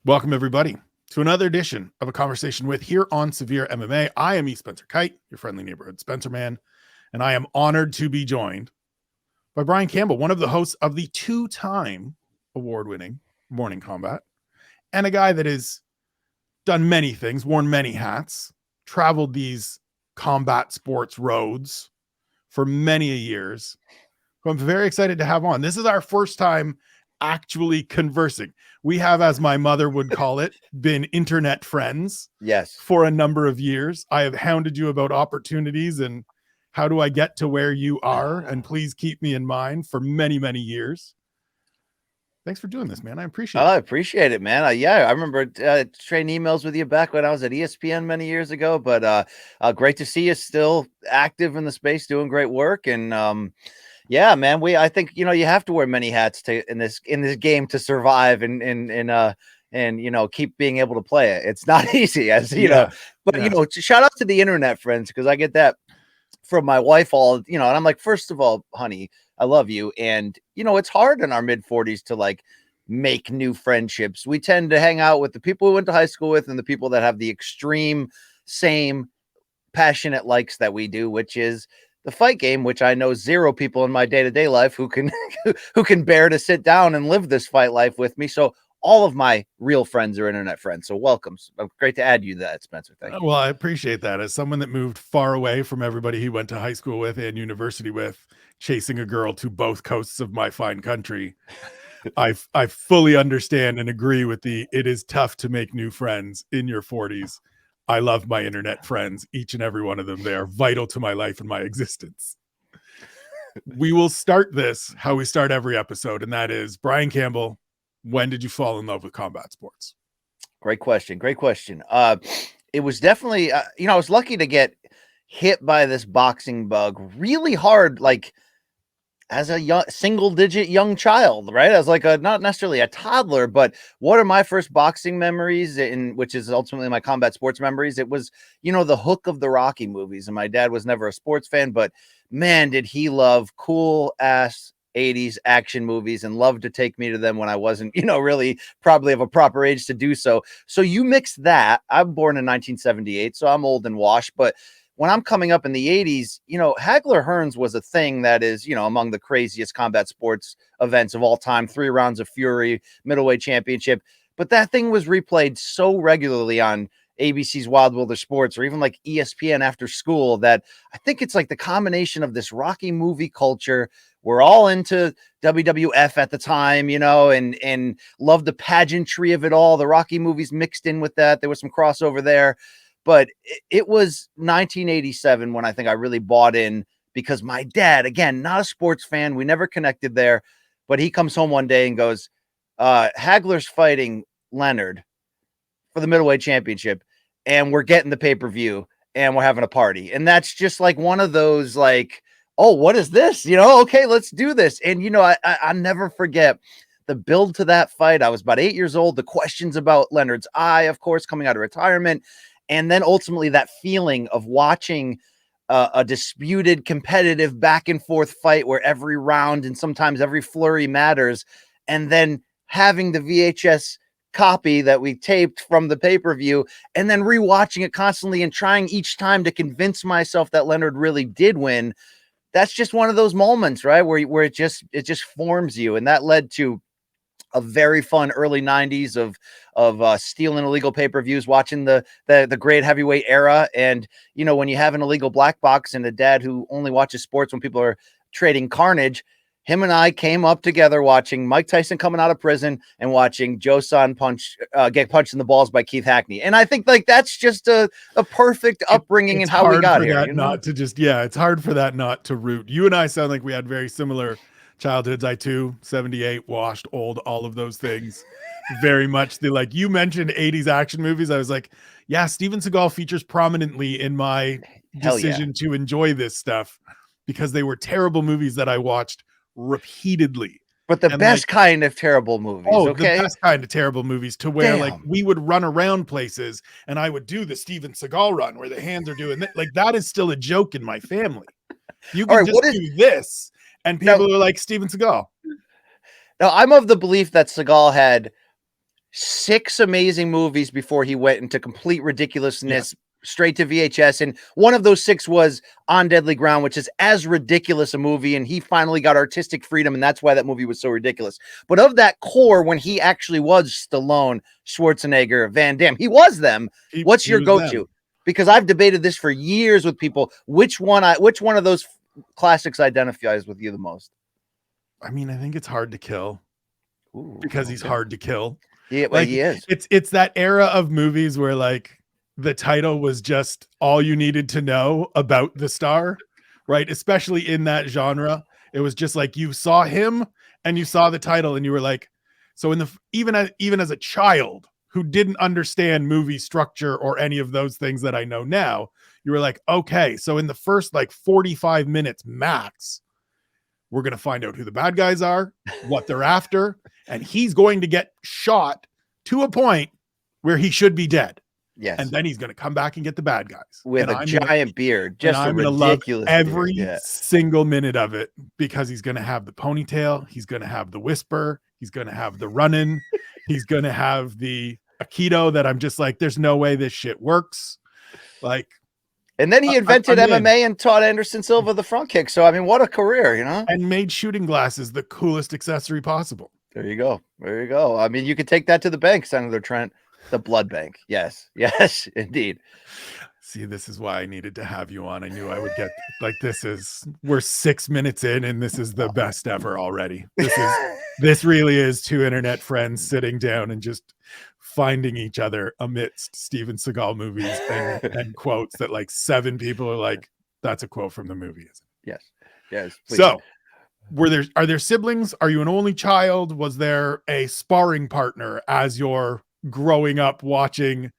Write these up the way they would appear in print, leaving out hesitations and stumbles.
Welcome, everybody, to another edition of A Conversation With here on SevereMMA. I am E. Spencer Kite, your friendly neighborhood Spencer man, and I am honored to be joined by Brian Campbell, one of the hosts of the two-time award-winning Morning Kombat, and a guy that has done many things, worn many hats, traveled these combat sports roads for many years, who I'm very excited to have on. This is our first time actually conversing. We have, as my mother would call it, been internet friends. Yes. For a number of years. I have hounded you about opportunities and how do I get to where you are, and please keep me in mind for many, many years. Thanks for doing this, man. I appreciate it. I appreciate it, man. I remember trading emails with you back when I was at ESPN many years ago, but great to see you still active in the space, doing great work. And yeah, man, I think, you have to wear many hats in this game to survive and keep being able to play it. It's not easy, as you know, but shout out to the internet friends, because I get that from my wife and I'm like, first of all, honey, I love you. And, it's hard in our mid-40s to make new friendships. We tend to hang out with the people we went to high school with and the people that have the extreme same passionate likes that we do, which is the fight game, which I know zero people in my day-to-day life who can who can bear to sit down and live this fight life with me. So all of my real friends are internet friends. So welcome. Great to add you to that, Spencer. Thank you. Well, I appreciate that. As someone that moved far away from everybody he went to high school with and university with, chasing a girl to both coasts of my fine country, I fully understand and agree with it is tough to make new friends in your 40s. I love my internet friends, each and every one of them. They are vital to my life and my existence. We will start this how we start every episode, and that is, Brian Campbell, when did you fall in love with combat sports? Great question. It was definitely, I was lucky to get hit by this boxing bug really hard, as a single-digit young child, right? As not necessarily a toddler, but what are my first boxing memories, which is ultimately my combat sports memories? It was, the hook of the Rocky movies. And my dad was never a sports fan, but man, did he love cool-ass 80s action movies and loved to take me to them when I wasn't, really probably of a proper age to do so. So you mix that. I'm born in 1978, so I'm old and washed, but when I'm coming up in the 80s, Hagler Hearns was a thing that is, among the craziest combat sports events of all time. 3 rounds of Fury, middleweight championship. But that thing was replayed so regularly on ABC's Wild Wilder Sports, or even ESPN after school, that I think it's the combination of this Rocky movie culture. We're all into WWF at the time, and loved the pageantry of it all. The Rocky movies mixed in with that. There was some crossover there. But it was 1987 when I think I really bought in, because my dad, again, not a sports fan, we never connected there, but he comes home one day and goes, Hagler's fighting Leonard for the middleweight championship, and we're getting the pay-per-view, and we're having a party. And that's just one of those, oh, what is this? Okay, let's do this. And, I never forget the build to that fight. I was about 8 years old. The questions about Leonard's eye, of course, coming out of retirement. And then ultimately that feeling of watching a disputed, competitive back and forth fight where every round and sometimes every flurry matters. And then having the VHS copy that we taped from the pay-per-view and then rewatching it constantly and trying each time to convince myself that Leonard really did win. That's just one of those moments, right? Where it just forms you. And that led to a very fun early 90s of stealing illegal pay-per-views, watching the great heavyweight era. And, when you have an illegal black box and a dad who only watches sports when people are trading carnage, him and I came up together watching Mike Tyson coming out of prison and watching Joe Son get punched in the balls by Keith Hackney. And I think that's just a perfect upbringing and how we got here. It's hard for that not to root. You and I sound like we had very similar childhoods. I too, 78, washed, old, all of those things. Very much you mentioned 80s action movies. I was like, yeah, Steven Seagal features prominently in my decision to enjoy this stuff, because they were terrible movies that I watched repeatedly. But the best kind of terrible movies. The best kind of terrible movies, to where we would run around places and I would do the Steven Seagal run where the hands are doing that. That is still a joke in my family. You can do this. And people are like, Steven Seagal. Now, I'm of the belief that Seagal had 6 amazing movies before he went into complete ridiculousness, straight to VHS. And one of those 6 was On Deadly Ground, which is as ridiculous a movie. And he finally got artistic freedom. And that's why that movie was so ridiculous. But of that core, when he actually was Stallone, Schwarzenegger, Van Damme, he was them. What's your go-to? Because I've debated this for years with people. Which one of those classics identifies with you the most? I mean, I think it's Hard to Kill. Ooh, because he's hard to kill. Yeah, well, he is. It's that era of movies where like the title was just all you needed to know about the star, right? Especially in that genre. It was just like you saw him and you saw the title and you were like, so even as a child who didn't understand movie structure or any of those things that I know now, you were like, okay, so in the first like 45 minutes max, we're going to find out who the bad guys are, what they're after, and he's going to get shot to a point where he should be dead. Yes. And then he's going to come back and get the bad guys. With a giant beard. Just a ridiculous every single minute of it because he's going to have the ponytail. He's going to have the whisper. He's going to have the running. He's going to have the Aikido that I'm just like, there's no way this shit works. Like, and then he invented MMA and taught Anderson Silva the front kick. So, I mean, what a career, you know? And made shooting glasses the coolest accessory possible. There you go. There you go. I mean, you could take that to the bank, Senator Trent. The blood bank. Yes. Yes, indeed. See, this is why I needed to have you on. I knew I would get like we're 6 minutes in and this is the best ever already. This really is 2 internet friends sitting down and just finding each other amidst Steven Seagal movies and quotes that like 7 people are like, that's a quote from the movie, isn't it? Yes. Yes. Please. So are there siblings? Are you an only child? Was there a sparring partner as you're growing up watching,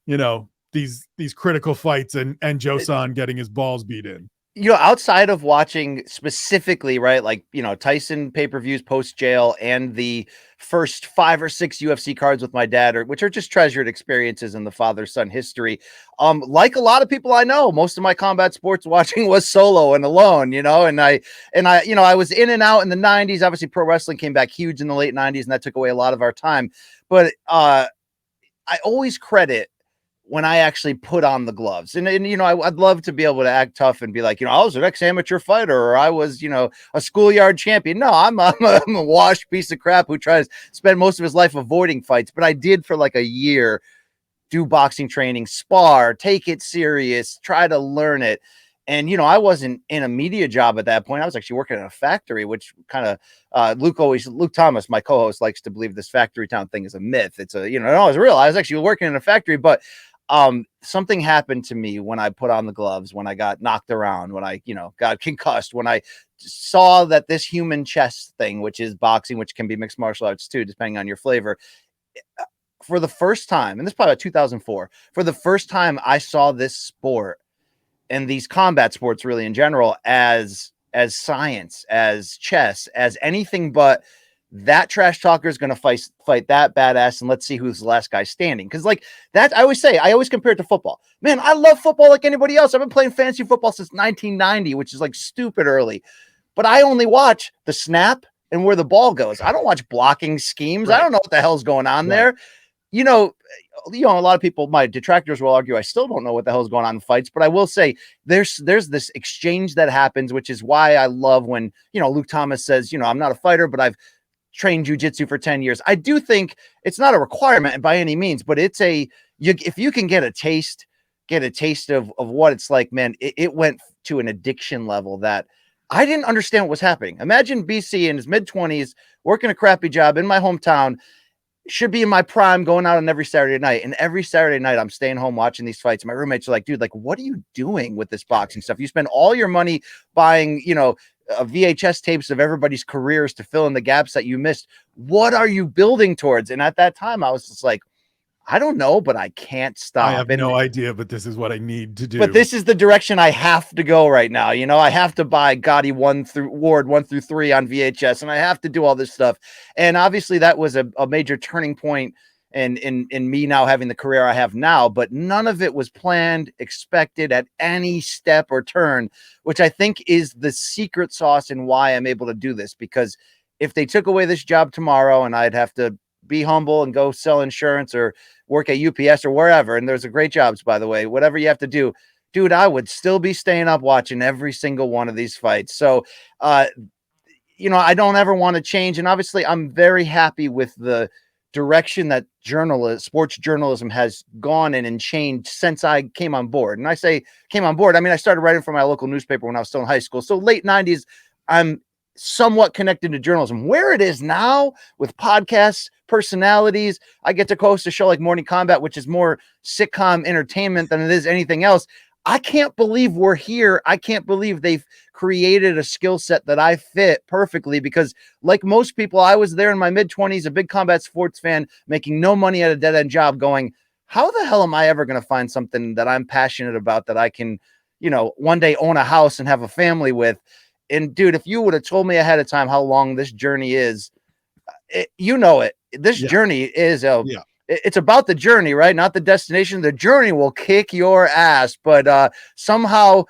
you know, these critical fights and Joseon getting his balls beat in? You know, outside of watching specifically, right, like, you know, Tyson pay-per-views post jail and the first 5 or 6 UFC cards with my dad, which are just treasured experiences in the father-son history. Like a lot of people I know, most of my combat sports watching was solo and alone, you know, and I, you know, I was in and out in the 90s. Obviously, pro wrestling came back huge in the late 90s, and that took away a lot of our time. But I always credit when I actually put on the gloves. And you know, I'd love to be able to act tough and be like, you know, I was an ex-amateur fighter, or I was, you know, a schoolyard champion. No, I'm a washed piece of crap who tries to spend most of his life avoiding fights. But I did for like a year do boxing training, spar, take it serious, try to learn it. And, you know, I wasn't in a media job at that point. I was actually working in a factory, which kind of Luke Thomas, my co-host, likes to believe this factory town thing is a myth. It's a, you know, no, it's real. I was actually working in a factory, but something happened to me when I put on the gloves, when I got knocked around, when I, you know, got concussed, when I saw that this human chess thing, which is boxing, which can be mixed martial arts too, depending on your flavor, for the first time, and this is probably about 2004, for the first time I saw this sport and these combat sports really in general as science, as chess, as anything but that trash talker is going to fight that badass, and let's see who's the last guy standing. Because like that, I always compare it to football. Man, I love football like anybody else. I've been playing fantasy football since 1990, which is like stupid early. But I only watch the snap and where the ball goes. I don't watch blocking schemes. Right. I don't know what the hell's going on there. You know, a lot of people, my detractors will argue I still don't know what the hell's going on in fights, but I will say there's this exchange that happens, which is why I love when, you know, Luke Thomas says, you know, I'm not a fighter, but I've trained jiu-jitsu for 10 years. I do think it's not a requirement by any means, but it's if you can get a taste of what it's like, man, it went to an addiction level that I didn't understand what was happening. Imagine BC in his mid-20s, working a crappy job in my hometown, should be in my prime, going out on every Saturday night. And every Saturday night, I'm staying home watching these fights. My roommates are like, dude, like, what are you doing with this boxing stuff? You spend all your money buying, you know, VHS tapes of everybody's careers to fill in the gaps that you missed. What are you building towards? And at that time, I was just like, I don't know, but I can't stop. I have no idea, but this is what I need to do. But this is the direction I have to go right now. You know, I have to buy Gotti Ward 1 through 3 on VHS, and I have to do all this stuff. And obviously that was a major turning point in me now having the career I have now, but none of it was planned, expected at any step or turn, which I think is the secret sauce in why I'm able to do this. Because if they took away this job tomorrow and I'd have to be humble and go sell insurance or work at UPS or wherever. And there's a great jobs, by the way, whatever you have to do, dude, I would still be staying up watching every single one of these fights. So, I don't ever want to change. And obviously I'm very happy with the direction that sports journalism has gone in and changed since I came on board. And I say came on board, I mean, I started writing for my local newspaper when I was still in high school. So late 90s, I'm somewhat connected to journalism. Where it is now with podcasts, personalities, I get to host a show like Morning Kombat, which is more sitcom entertainment than it is anything else. I can't believe we're here. I can't believe they've created a skill set that I fit perfectly, because like most people, I was there in my mid-20s, a big combat sports fan, making no money at a dead-end job, going, how the hell am I ever going to find something that I'm passionate about that I can, one day own a house and have a family with? And dude, if you would have told me ahead of time how long this journey is, this journey is it's about the journey, right? Not the destination. The journey will kick your ass, but somehow,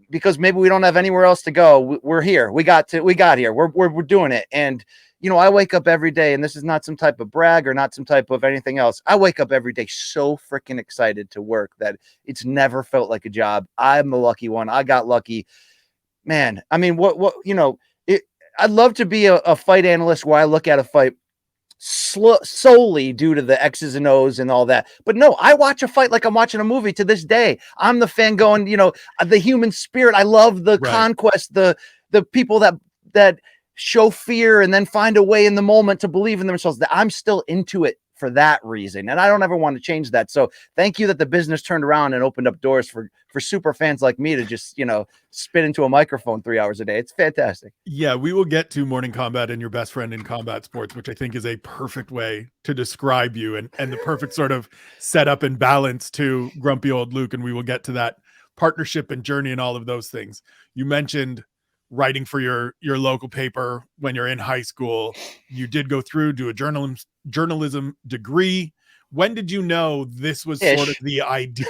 because maybe we don't have anywhere else to go, we're here. We got here. We're doing it. And I wake up every day, and this is not some type of brag or not some type of anything else. I wake up every day so freaking excited to work that it's never felt like a job. I'm the lucky one. I got lucky, man. I mean, I'd love to be a fight analyst where I look at a fight solely due to the X's and O's and all that. But no, I watch a fight like I'm watching a movie to this day. I'm the fan going, the human spirit. I love the conquest, the people that show fear and then find a way in the moment to believe in themselves. That I'm still into it for that reason. And I don't ever want to change that. So thank you that the business turned around and opened up doors for super fans like me to just, spit into a microphone 3 hours a day. It's fantastic. Yeah, we will get to Morning Kombat and your best friend in combat sports, which I think is a perfect way to describe you and the perfect sort of setup and balance to grumpy old Luke. And we will get to that partnership and journey and all of those things. You mentioned writing for your local paper when you're in high school. You did go through, do a journalism degree. When did you know this was sort of the idea?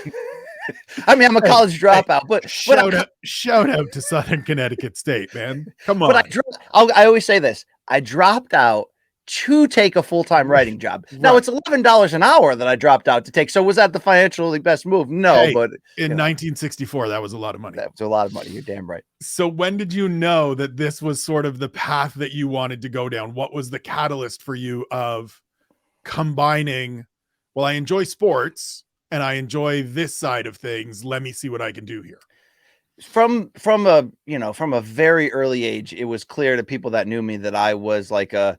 I mean, I'm a college dropout, but shout out to Southern Connecticut State, man. Come on. But I always say this. I dropped out to take a full-time writing job. Right. Now it's $11 an hour that I dropped out to take. So was that the financially best move? No, but in 1964, that was a lot of money. That was a lot of money. You're damn right. So when did you know that this was sort of the path that you wanted to go down? What was the catalyst for you of combining, well, I enjoy sports and I enjoy this side of things. Let me see what I can do here. From a very early age, it was clear to people that knew me that I was like a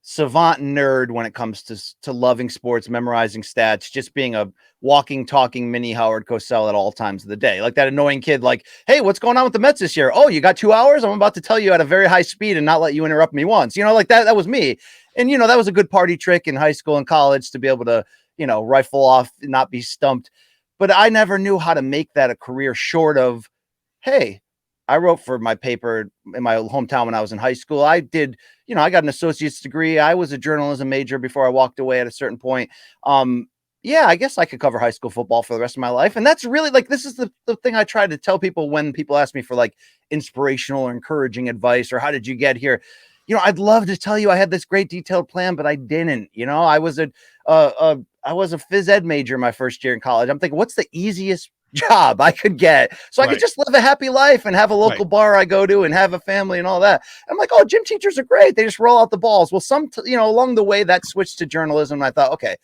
savant nerd when it comes to loving sports, memorizing stats, just being a walking, talking mini Howard Cosell at all times of the day. Like that annoying kid, like, hey, what's going on with the Mets this year? Oh, you got 2 hours? I'm about to tell you at a very high speed and not let you interrupt me once. Like that was me. And, that was a good party trick in high school and college to be able to, rifle off and not be stumped. But I never knew how to make that a career short of, hey, I wrote for my paper in my hometown when I was in high school. I did, I got an associate's degree. I was a journalism major before I walked away at a certain point. Yeah, I guess I could cover high school football for the rest of my life. And that's really like, this is the thing I try to tell people when people ask me for like inspirational or encouraging advice or how did you get here? I'd love to tell you I had this great detailed plan, but I didn't. I was a phys ed major my first year in college. I'm thinking, what's the easiest job I could get so I could just live a happy life and have a local bar I go to and have a family and all that. I'm like, oh, gym teachers are great. They just roll out the balls. Well, along the way that switched to journalism. And I thought, okay,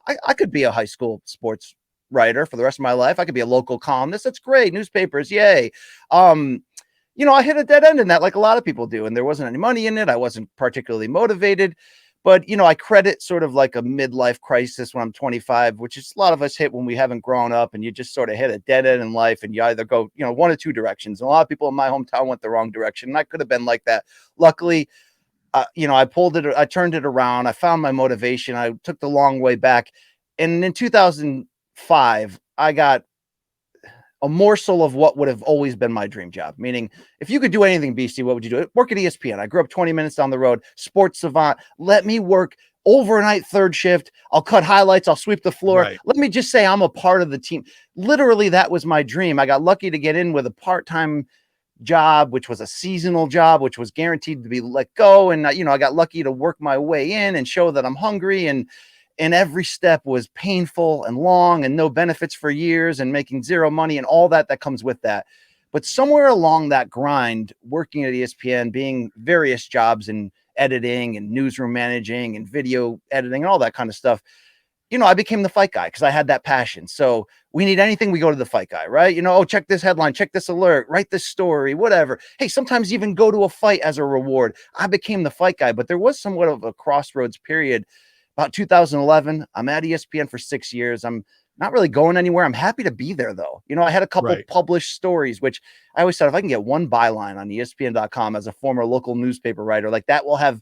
I could be a high school sports writer for the rest of my life. I could be a local columnist. That's great. Newspapers. Yay. I hit a dead end in that like a lot of people do. And there wasn't any money in it. I wasn't particularly motivated. But, I credit sort of like a midlife crisis when I'm 25, which is a lot of us hit when we haven't grown up and you just sort of hit a dead end in life and you either go, one of two directions. And a lot of people in my hometown went the wrong direction. And I could have been like that. Luckily, I turned it around. I found my motivation. I took the long way back. And in 2005, I got a morsel of what would have always been my dream job. Meaning, if you could do anything, BC, what would you do? Work at ESPN. I grew up 20 minutes down the road. Sports savant. Let me work overnight third shift. I'll cut highlights. I'll sweep the floor. Right. Let me just say I'm a part of the team. Literally, that was my dream. I got lucky to get in with a part-time job, which was a seasonal job, which was guaranteed to be let go. And, I got lucky to work my way in and show that I'm hungry. And every step was painful and long and no benefits for years and making zero money and all that comes with that. But somewhere along that grind, working at ESPN, being various jobs in editing and newsroom managing and video editing and all that kind of stuff, I became the fight guy because I had that passion. So we need anything, we go to the fight guy, right? Oh, check this headline, check this alert, write this story, whatever. Hey, sometimes even go to a fight as a reward. I became the fight guy, but there was somewhat of a crossroads period. About 2011, I'm at ESPN for 6 years. I'm not really going anywhere. I'm happy to be there, though. I had a couple published stories, which I always said, if I can get one byline on ESPN.com as a former local newspaper writer, like that will have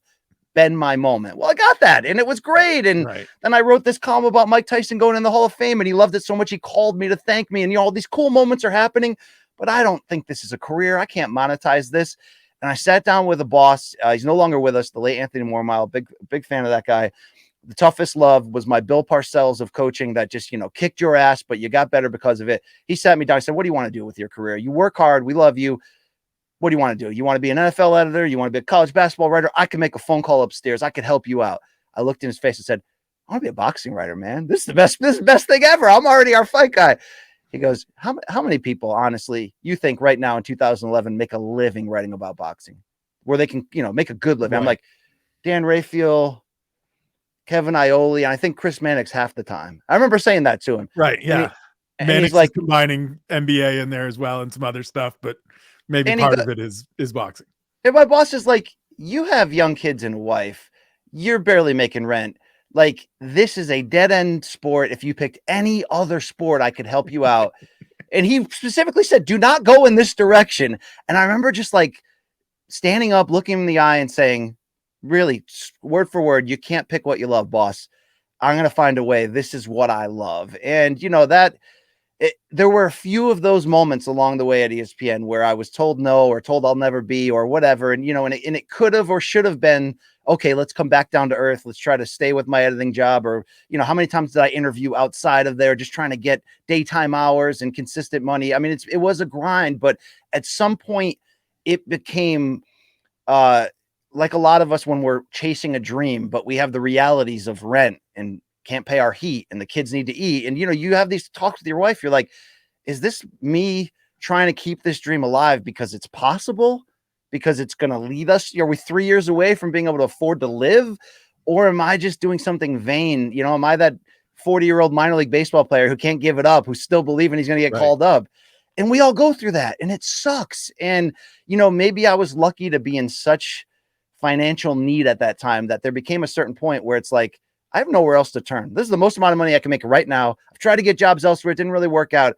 been my moment. Well, I got that, and it was great. And then I wrote this column about Mike Tyson going in the Hall of Fame, and he loved it so much he called me to thank me. And all these cool moments are happening, but I don't think this is a career. I can't monetize this. And I sat down with a boss. He's no longer with us, the late Anthony Mormile. Big fan of that guy. The toughest love was my Bill Parcells of coaching that just, kicked your ass, but you got better because of it. He sat me down. I said, what do you want to do with your career? You work hard. We love you. What do you want to do? You want to be an NFL editor? You want to be a college basketball writer? I can make a phone call upstairs. I could help you out. I looked in his face and said, I want to be a boxing writer, man. This is the best thing ever. I'm already our fight guy. He goes, how many people, honestly, you think right now in 2011 make a living writing about boxing where they can, make a good living? Right. I'm like, Dan Raphael, Kevin Iole, and I think Chris Mannix half the time. I remember saying that to him. Right. Yeah. Mannix is combining NBA in there as well and some other stuff, but maybe part of it is boxing. And my boss is like, you have young kids and a wife. You're barely making rent. Like, this is a dead end sport. If you picked any other sport, I could help you out. And he specifically said, do not go in this direction. And I remember just like standing up, looking him in the eye and saying, really, word for word, you can't pick what you love, boss. I'm going to find a way. This is what I love. And, there were a few of those moments along the way at ESPN where I was told no or told I'll never be or whatever. And, and it could have or should have been, okay, let's come back down to earth. Let's try to stay with my editing job. Or, how many times did I interview outside of there, just trying to get daytime hours and consistent money? I mean, it was a grind, but at some point it became, like a lot of us when we're chasing a dream, but we have the realities of rent and can't pay our heat and the kids need to eat. And, you have these talks with your wife. You're like, is this me trying to keep this dream alive because it's possible, because it's going to lead us? Are we 3 years away from being able to afford to live? Or am I just doing something vain? Am I that 40-year-old minor league baseball player who can't give it up, who's still believing he's going to get called up? And we all go through that and it sucks. And, maybe I was lucky to be in such financial need at that time that there became a certain point where it's like, I have nowhere else to turn. This is the most amount of money I can make right now. I've tried to get jobs elsewhere. It didn't really work out.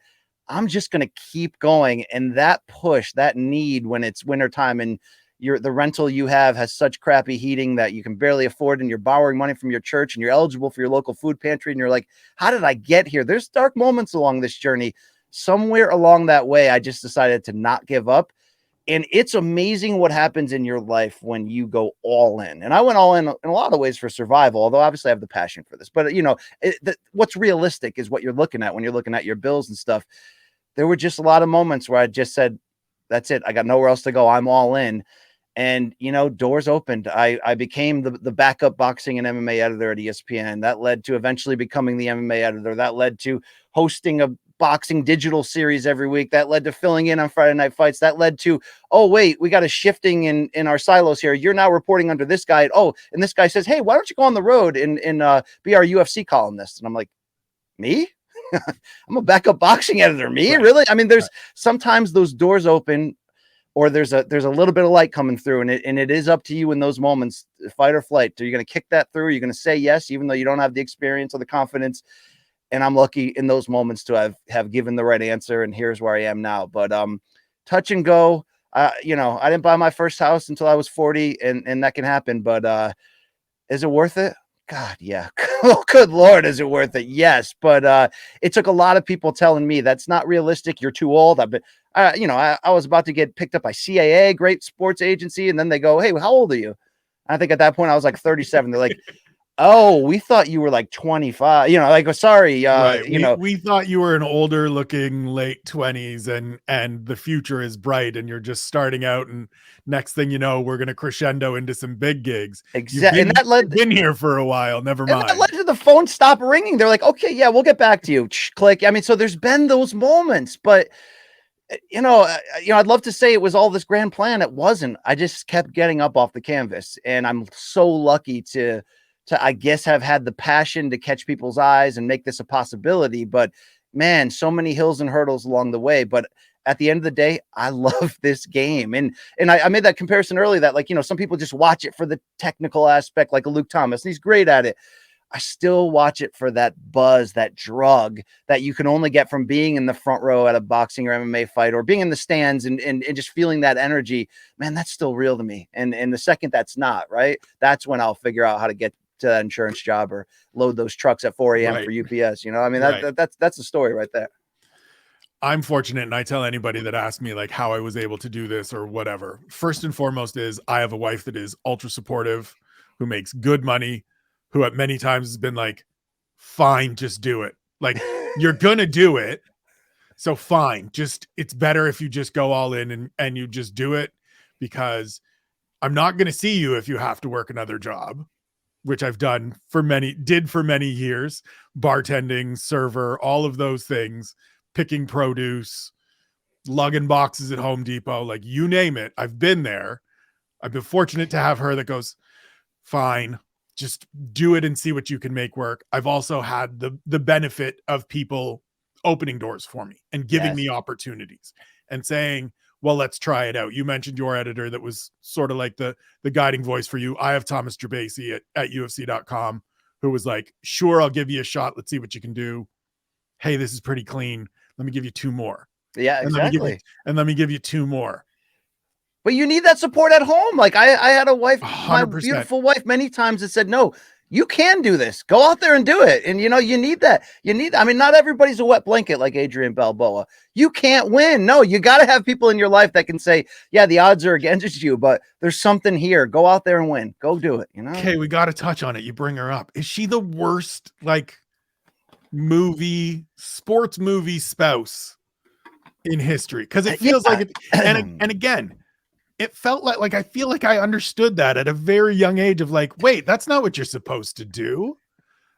I'm just going to keep going. And that push, that need when it's wintertime and the rental you have has such crappy heating that you can barely afford, and you're borrowing money from your church and you're eligible for your local food pantry. And you're like, how did I get here? There's dark moments along this journey. Somewhere along that way, I just decided to not give up. And it's amazing what happens in your life when you go all in. And I went all in a lot of ways for survival, although obviously I have the passion for this. But, what's realistic is what you're looking at when you're looking at your bills and stuff. There were just a lot of moments where I just said, that's it. I got nowhere else to go. I'm all in. And, doors opened. I became the backup boxing and MMA editor at ESPN. That led to eventually becoming the MMA editor. That led to hosting a boxing digital series every week. That led to filling in on Friday Night Fights. That led to, oh, wait, we got a shifting in our silos here. You're now reporting under this guy. Oh, and this guy says, hey, why don't you go on the road and be our UFC columnist? And I'm like, me? I'm a backup boxing editor. Me? Right. Really? I mean, there's sometimes those doors open, or there's a little bit of light coming through, and it is up to you in those moments, fight or flight. Are you going to kick that through? Are you going to say yes, even though you don't have the experience or the confidence? And I'm lucky in those moments to have given the right answer. And here's where I am now. But touch and go. I didn't buy my first house until I was 40, and that can happen. But is it worth it? God, yeah. Oh, good Lord, is it worth it? Yes. But it took a lot of people telling me that's not realistic. You're too old. I was about to get picked up by CAA, great sports agency. And then they go, hey, how old are you? I think at that point I was like 37. They're like, Oh, we thought you were like 25, you know, like, oh, sorry, Right. you know, We thought you were an older looking late 20s and the future is bright and you're just starting out, and next thing you know, we're gonna crescendo into some big gigs. exactly. And You've been here for a while, never that led mind. to the phone stop ringing. They're like, okay, yeah, we'll get back to you. Click. I mean, so there's been those moments, but I'd love to say it was all this grand plan. It wasn't. I just kept getting up off the canvas, and I'm so lucky to I guess have had the passion to catch people's eyes and make this a possibility. But man, so many hills and hurdles along the way. But at the end of the day, I love this game, and I made that comparison earlier that, like, some people just watch it for the technical aspect, like a Luke Thomas, and he's great at it. I still watch it for that buzz, that drug that you can only get from being in the front row at a boxing or MMA fight, or being in the stands and just feeling that energy. Man, that's still real to me. And the second that's not, right, that's when I'll figure out how to get to that insurance job or load those trucks at 4 a.m. Right. for UPS. I mean, Right. that's the story right there. I'm fortunate, and I tell anybody that asks me like how I was able to do this or whatever. First and foremost is I have a wife that is ultra supportive, who makes good money, who at many times has been like, fine, just do it. Like, you're gonna do it. So fine, just, it's better if you just go all in and you just do it, because I'm not gonna see you if you have to work another job, which I've did for many years, bartending, server, all of those things, picking produce, lugging boxes at Home Depot, like you name it. I've been there. I've been fortunate to have her that goes, fine, just do it and see what you can make work. I've also had the benefit of people opening doors for me and giving me opportunities and saying, well, let's try it out. You mentioned your editor that was sort of like the guiding voice for you. I have Thomas Gerbasi at UFC.com, who was like, sure, I'll give you a shot. Let's see what you can do. Hey, this is pretty clean. Let me give you 2 more. Yeah, exactly. And let me give you 2 more. But you need that support at home. Like I had a wife, 100%. my beautiful wife, many times that said, no, you can do this. Go out there and do it. And you need that. I mean, not everybody's a wet blanket like Adrian Balboa. You can't win. No, you got to have people in your life that can say, yeah, the odds are against you, but there's something here. Go out there and win. Go do it. Okay, we got to touch on it. You bring her up. Is she the worst, like, sports movie spouse in history? Because it feels like it, and again, it felt like I feel like I understood that at a very young age of like, wait, that's not what you're supposed to do.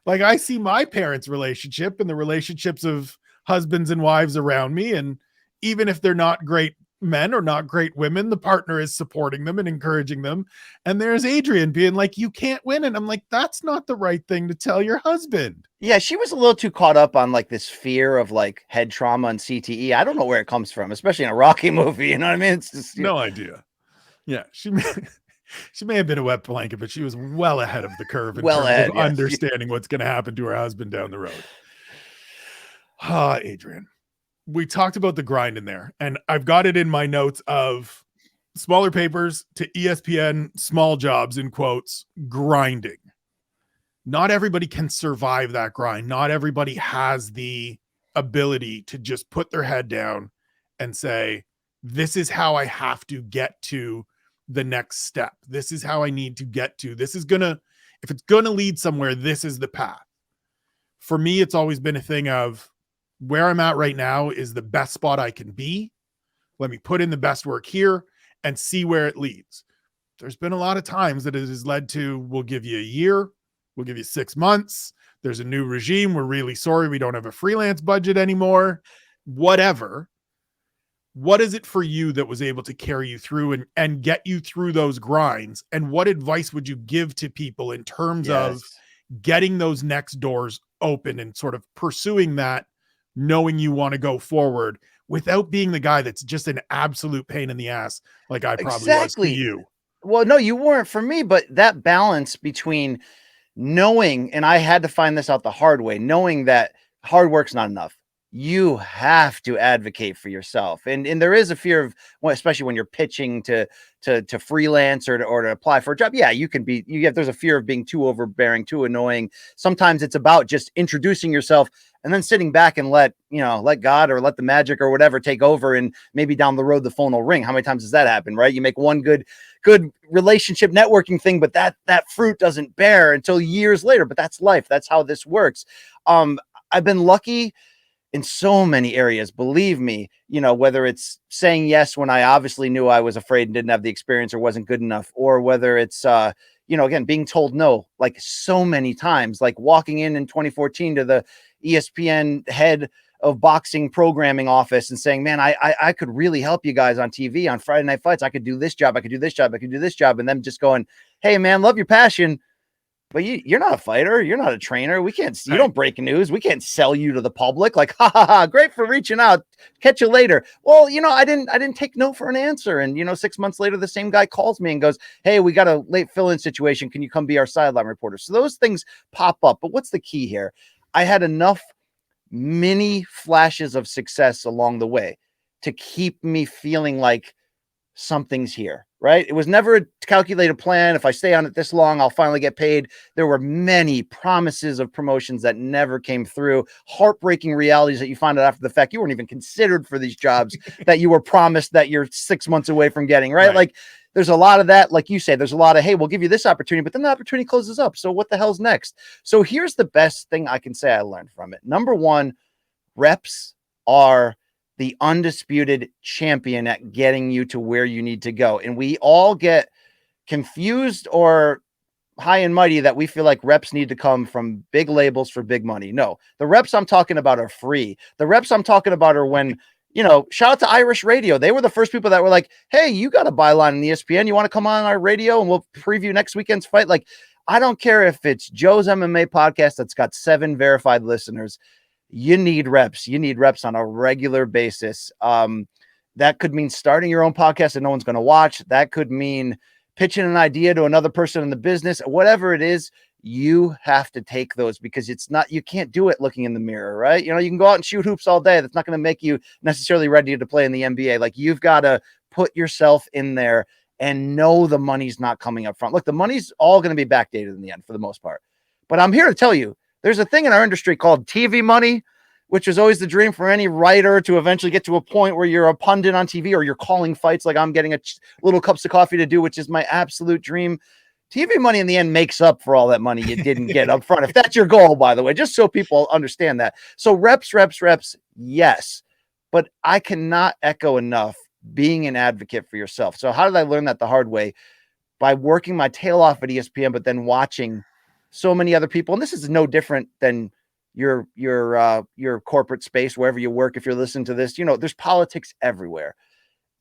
Like, I see my parents' relationship and the relationships of husbands and wives around me, and even if they're not great men or not great women, the partner is supporting them and encouraging them. And there's Adrian being like, you can't win. And I'm like, that's not the right thing to tell your husband. Yeah, she was a little too caught up on like this fear of like head trauma and CTE. I don't know where it comes from, especially in a Rocky movie. You know what I mean? It's just no idea. Yeah, she may have been a wet blanket, but she was well ahead of the curve in terms of understanding what's going to happen to her husband down the road. Adrian, we talked about the grind in there, and I've got it in my notes of smaller papers to ESPN, small jobs in quotes, grinding. Not everybody can survive that grind. Not everybody has the ability to just put their head down and say, this is how I have to get to the next step. This is how I need to get to. If it's gonna lead somewhere, this is the path. For me, it's always been a thing of where I'm at right now is the best spot I can be. Let me put in the best work here and see where it leads. There's been a lot of times that it has led to, we'll give you a year, we'll give you 6 months. There's a new regime. We're really sorry. We don't have a freelance budget anymore. Whatever. What is it for you that was able to carry you through and get you through those grinds? And what advice would you give to people in terms of getting those next doors open and sort of pursuing that, knowing you want to go forward without being the guy that's just an absolute pain in the ass like I probably was to you? Well, no, you weren't for me, but that balance between knowing, and I had to find this out the hard way, knowing that hard work's not enough. You have to advocate for yourself. And there is a fear of, well, especially when you're pitching to freelance or to apply for a job. Yeah, there's a fear of being too overbearing, too annoying. Sometimes it's about just introducing yourself and then sitting back and let God or let the magic or whatever take over, and maybe down the road the phone will ring. How many times does that happen, right? You make one good relationship networking thing, but that fruit doesn't bear until years later. But that's life. That's how this works. I've been lucky in so many areas, believe me, whether it's saying yes when I obviously knew I was afraid and didn't have the experience or wasn't good enough, or whether it's, again, being told no, like so many times, like walking in 2014 to the ESPN head of boxing programming office and saying, man, I could really help you guys on TV on Friday Night Fights. I could do this job. I could do this job. I could do this job. And them just going, hey man, love your passion, but you're not a fighter. You're not a trainer. We can't, you don't break news. We can't sell you to the public. Like, great for reaching out. Catch you later. Well, I didn't take no for an answer. And, 6 months later, the same guy calls me and goes, hey, we got a late fill-in situation. Can you come be our sideline reporter? So those things pop up. But what's the key here? I had enough mini flashes of success along the way to keep me feeling like something's here, right? It was never a calculated plan. If I stay on it this long, I'll finally get paid. There were many promises of promotions that never came through, heartbreaking realities that you find out after the fact. You weren't even considered for these jobs that you were promised that you're 6 months away from getting, right? Like there's a lot of that. Like you say, there's a lot of, hey, we'll give you this opportunity, but then the opportunity closes up. So what the hell's next? So here's the best thing I can say I learned from it. Number one, reps are the undisputed champion at getting you to where you need to go. And we all get confused or high and mighty that we feel like reps need to come from big labels for big money. No, the reps I'm talking about are free. The reps I'm talking about are when, shout out to Irish Radio. They were the first people that were like, hey, you got a byline on ESPN. You want to come on our radio and we'll preview next weekend's fight? Like, I don't care if it's Joe's MMA podcast that's got 7 verified listeners. You need reps. You need reps on a regular basis. That could mean starting your own podcast that no one's going to watch. That could mean pitching an idea to another person in the business. Whatever it is, you have to take those because you can't do it looking in the mirror, right? You can go out and shoot hoops all day. That's not going to make you necessarily ready to play in the NBA. Like you've got to put yourself in there and know the money's not coming up front. Look, the money's all going to be backdated in the end for the most part. But I'm here to tell you, there's a thing in our industry called TV money, which is always the dream for any writer to eventually get to a point where you're a pundit on TV or you're calling fights like I'm getting a little cups of coffee to do, which is my absolute dream. TV money in the end makes up for all that money you didn't get up front. If that's your goal, by the way, just so people understand that. So reps, yes. But I cannot echo enough being an advocate for yourself. So how did I learn that the hard way? By working my tail off at ESPN, but then watching so many other people. And this is no different than your corporate space, wherever you work. If you're listening to this, there's politics everywhere.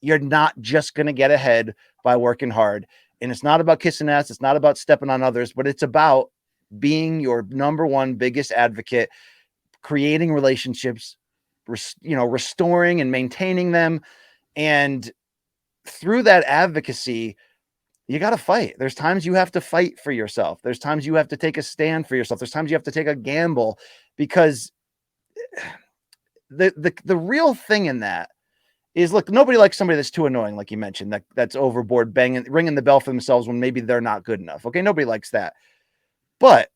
You're not just going to get ahead by working hard. And it's not about kissing ass. It's not about stepping on others, but it's about being your number one biggest advocate, creating relationships, restoring and maintaining them. And through that advocacy, you got to fight. There's times you have to fight for yourself. There's times you have to take a stand for yourself. There's times you have to take a gamble, because the real thing in that is, look, nobody likes somebody that's too annoying, like you mentioned, that's overboard, ringing the bell for themselves when maybe they're not good enough. Okay, nobody likes that. But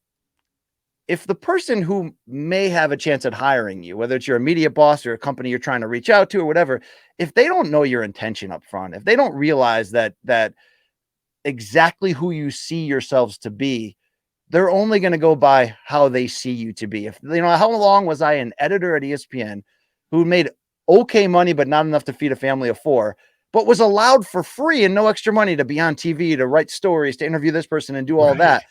if the person who may have a chance at hiring you, whether it's your immediate boss or a company you're trying to reach out to or whatever, if they don't know your intention up front, if they don't realize that exactly who you see yourselves to be, they're only going to go by how they see you to be. If how long was I an editor at ESPN who made okay money, but not enough to feed a family of 4, but was allowed for free and no extra money to be on TV, to write stories, to interview this person and do all that.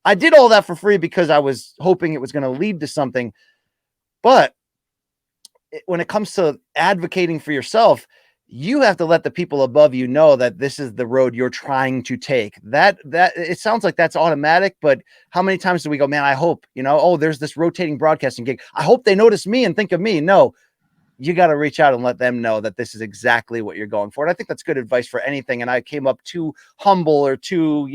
I did all that for free because I was hoping it was going to lead to something. But when it comes to advocating for yourself, you have to let the people above you know that this is the road you're trying to take. That it sounds like that's automatic, but how many times do we go, man, I hope, there's this rotating broadcasting gig, I hope they notice me and think of me. No, you got to reach out and let them know that this is exactly what you're going for. And I think that's good advice for anything. And I came up too humble or too,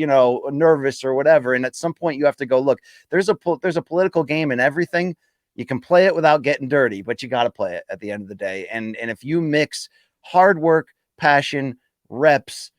nervous or whatever. And at some point you have to go, look, there's a political game in everything. You can play it without getting dirty, but you got to play it at the end of the day. And if you mix hard work, passion, reps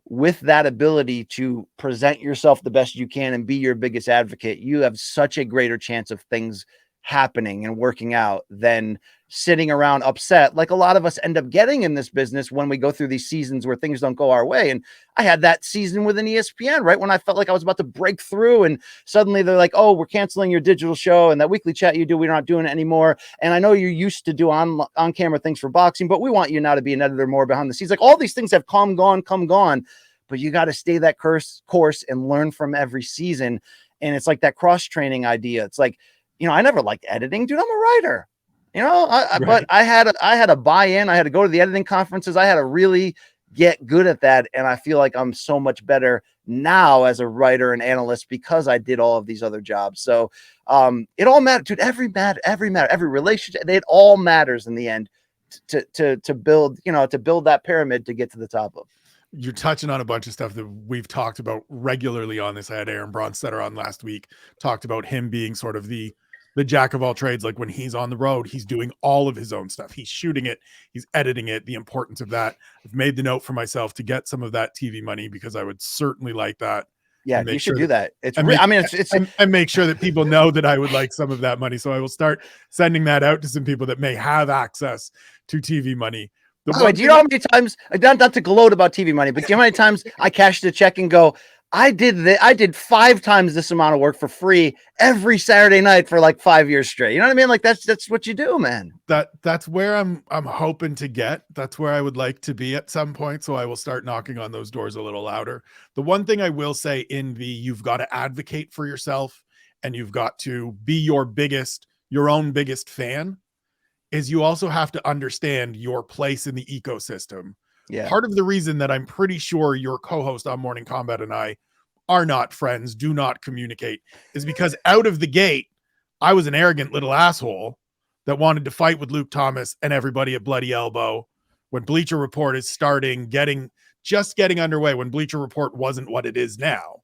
with that ability to present yourself the best you can and be your biggest advocate, you have such a greater chance of things happening and working out than sitting around upset like a lot of us end up getting in this business when we go through these seasons where things don't go our way. And I had that season with an ESPN, right when I felt like I was about to break through, and suddenly they're like, oh, we're canceling your digital show, and that weekly chat you do, we're not doing it anymore. And I know you used to do on camera things for boxing, but we want you now to be an editor more behind the scenes. Like all these things have come gone, but you got to stay that course and learn from every season. And it's like that cross training idea. It's like, I never liked editing, dude. I'm a writer. Right. But I had a buy-in. I had to go to the editing conferences. I had to really get good at that. And I feel like I'm so much better now as a writer and analyst because I did all of these other jobs. So it all matters, dude. Every relationship, it all matters in the end to build, to build that pyramid to get to the top of. You're touching on a bunch of stuff that we've talked about regularly on this. I had Aaron Bronstetter on last week, talked about him being sort of the jack of all trades. Like when he's on the road, he's doing all of his own stuff. He's shooting it, he's editing it, the importance of that. I've made the note for myself to get some of that TV money because I would certainly like that. Yeah, you should do that. It's and make sure that people know that I would like some of that money. So I will start sending that out to some people that may have access to TV money. Do you know how many times, not to gloat about TV money, but do you know how many times I cashed a check and go, I did 5 times this amount of work for free every Saturday night for like 5 years straight. You know what I mean? Like that's what you do, man. That's where I'm hoping to get. That's where I would like to be at some point. So I will start knocking on those doors a little louder. The one thing I will say you've got to advocate for yourself and you've got to be your own biggest fan, is you also have to understand your place in the ecosystem. Yeah. Part of the reason that I'm pretty sure your co-host on Morning Kombat and I are not friends, do not communicate, is because out of the gate, I was an arrogant little asshole that wanted to fight with Luke Thomas and everybody at Bloody Elbow when Bleacher Report is just getting underway, when Bleacher Report wasn't what it is now,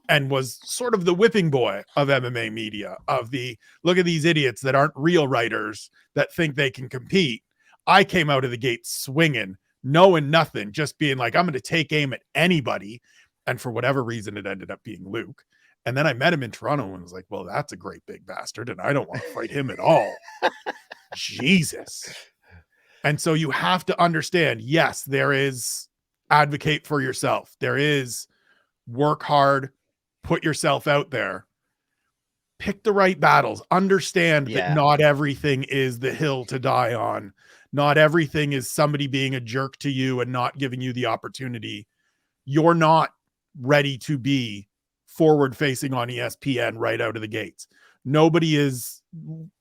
and was sort of the whipping boy of MMA media, of the look at these idiots that aren't real writers that think they can compete. I came out of the gate swinging, knowing nothing, just being like, I'm going to take aim at anybody. And for whatever reason, it ended up being Luke. And then I met him in Toronto and was like, well, that's a great big bastard. And I don't want to fight him at all. Jesus. And so you have to understand, yes, there is advocate for yourself. There is work hard, put yourself out there, pick the right battles, understand that not everything is the hill to die on. Not everything is somebody being a jerk to you and not giving you the opportunity. You're not ready to be forward facing on ESPN right out of the gates. Nobody is.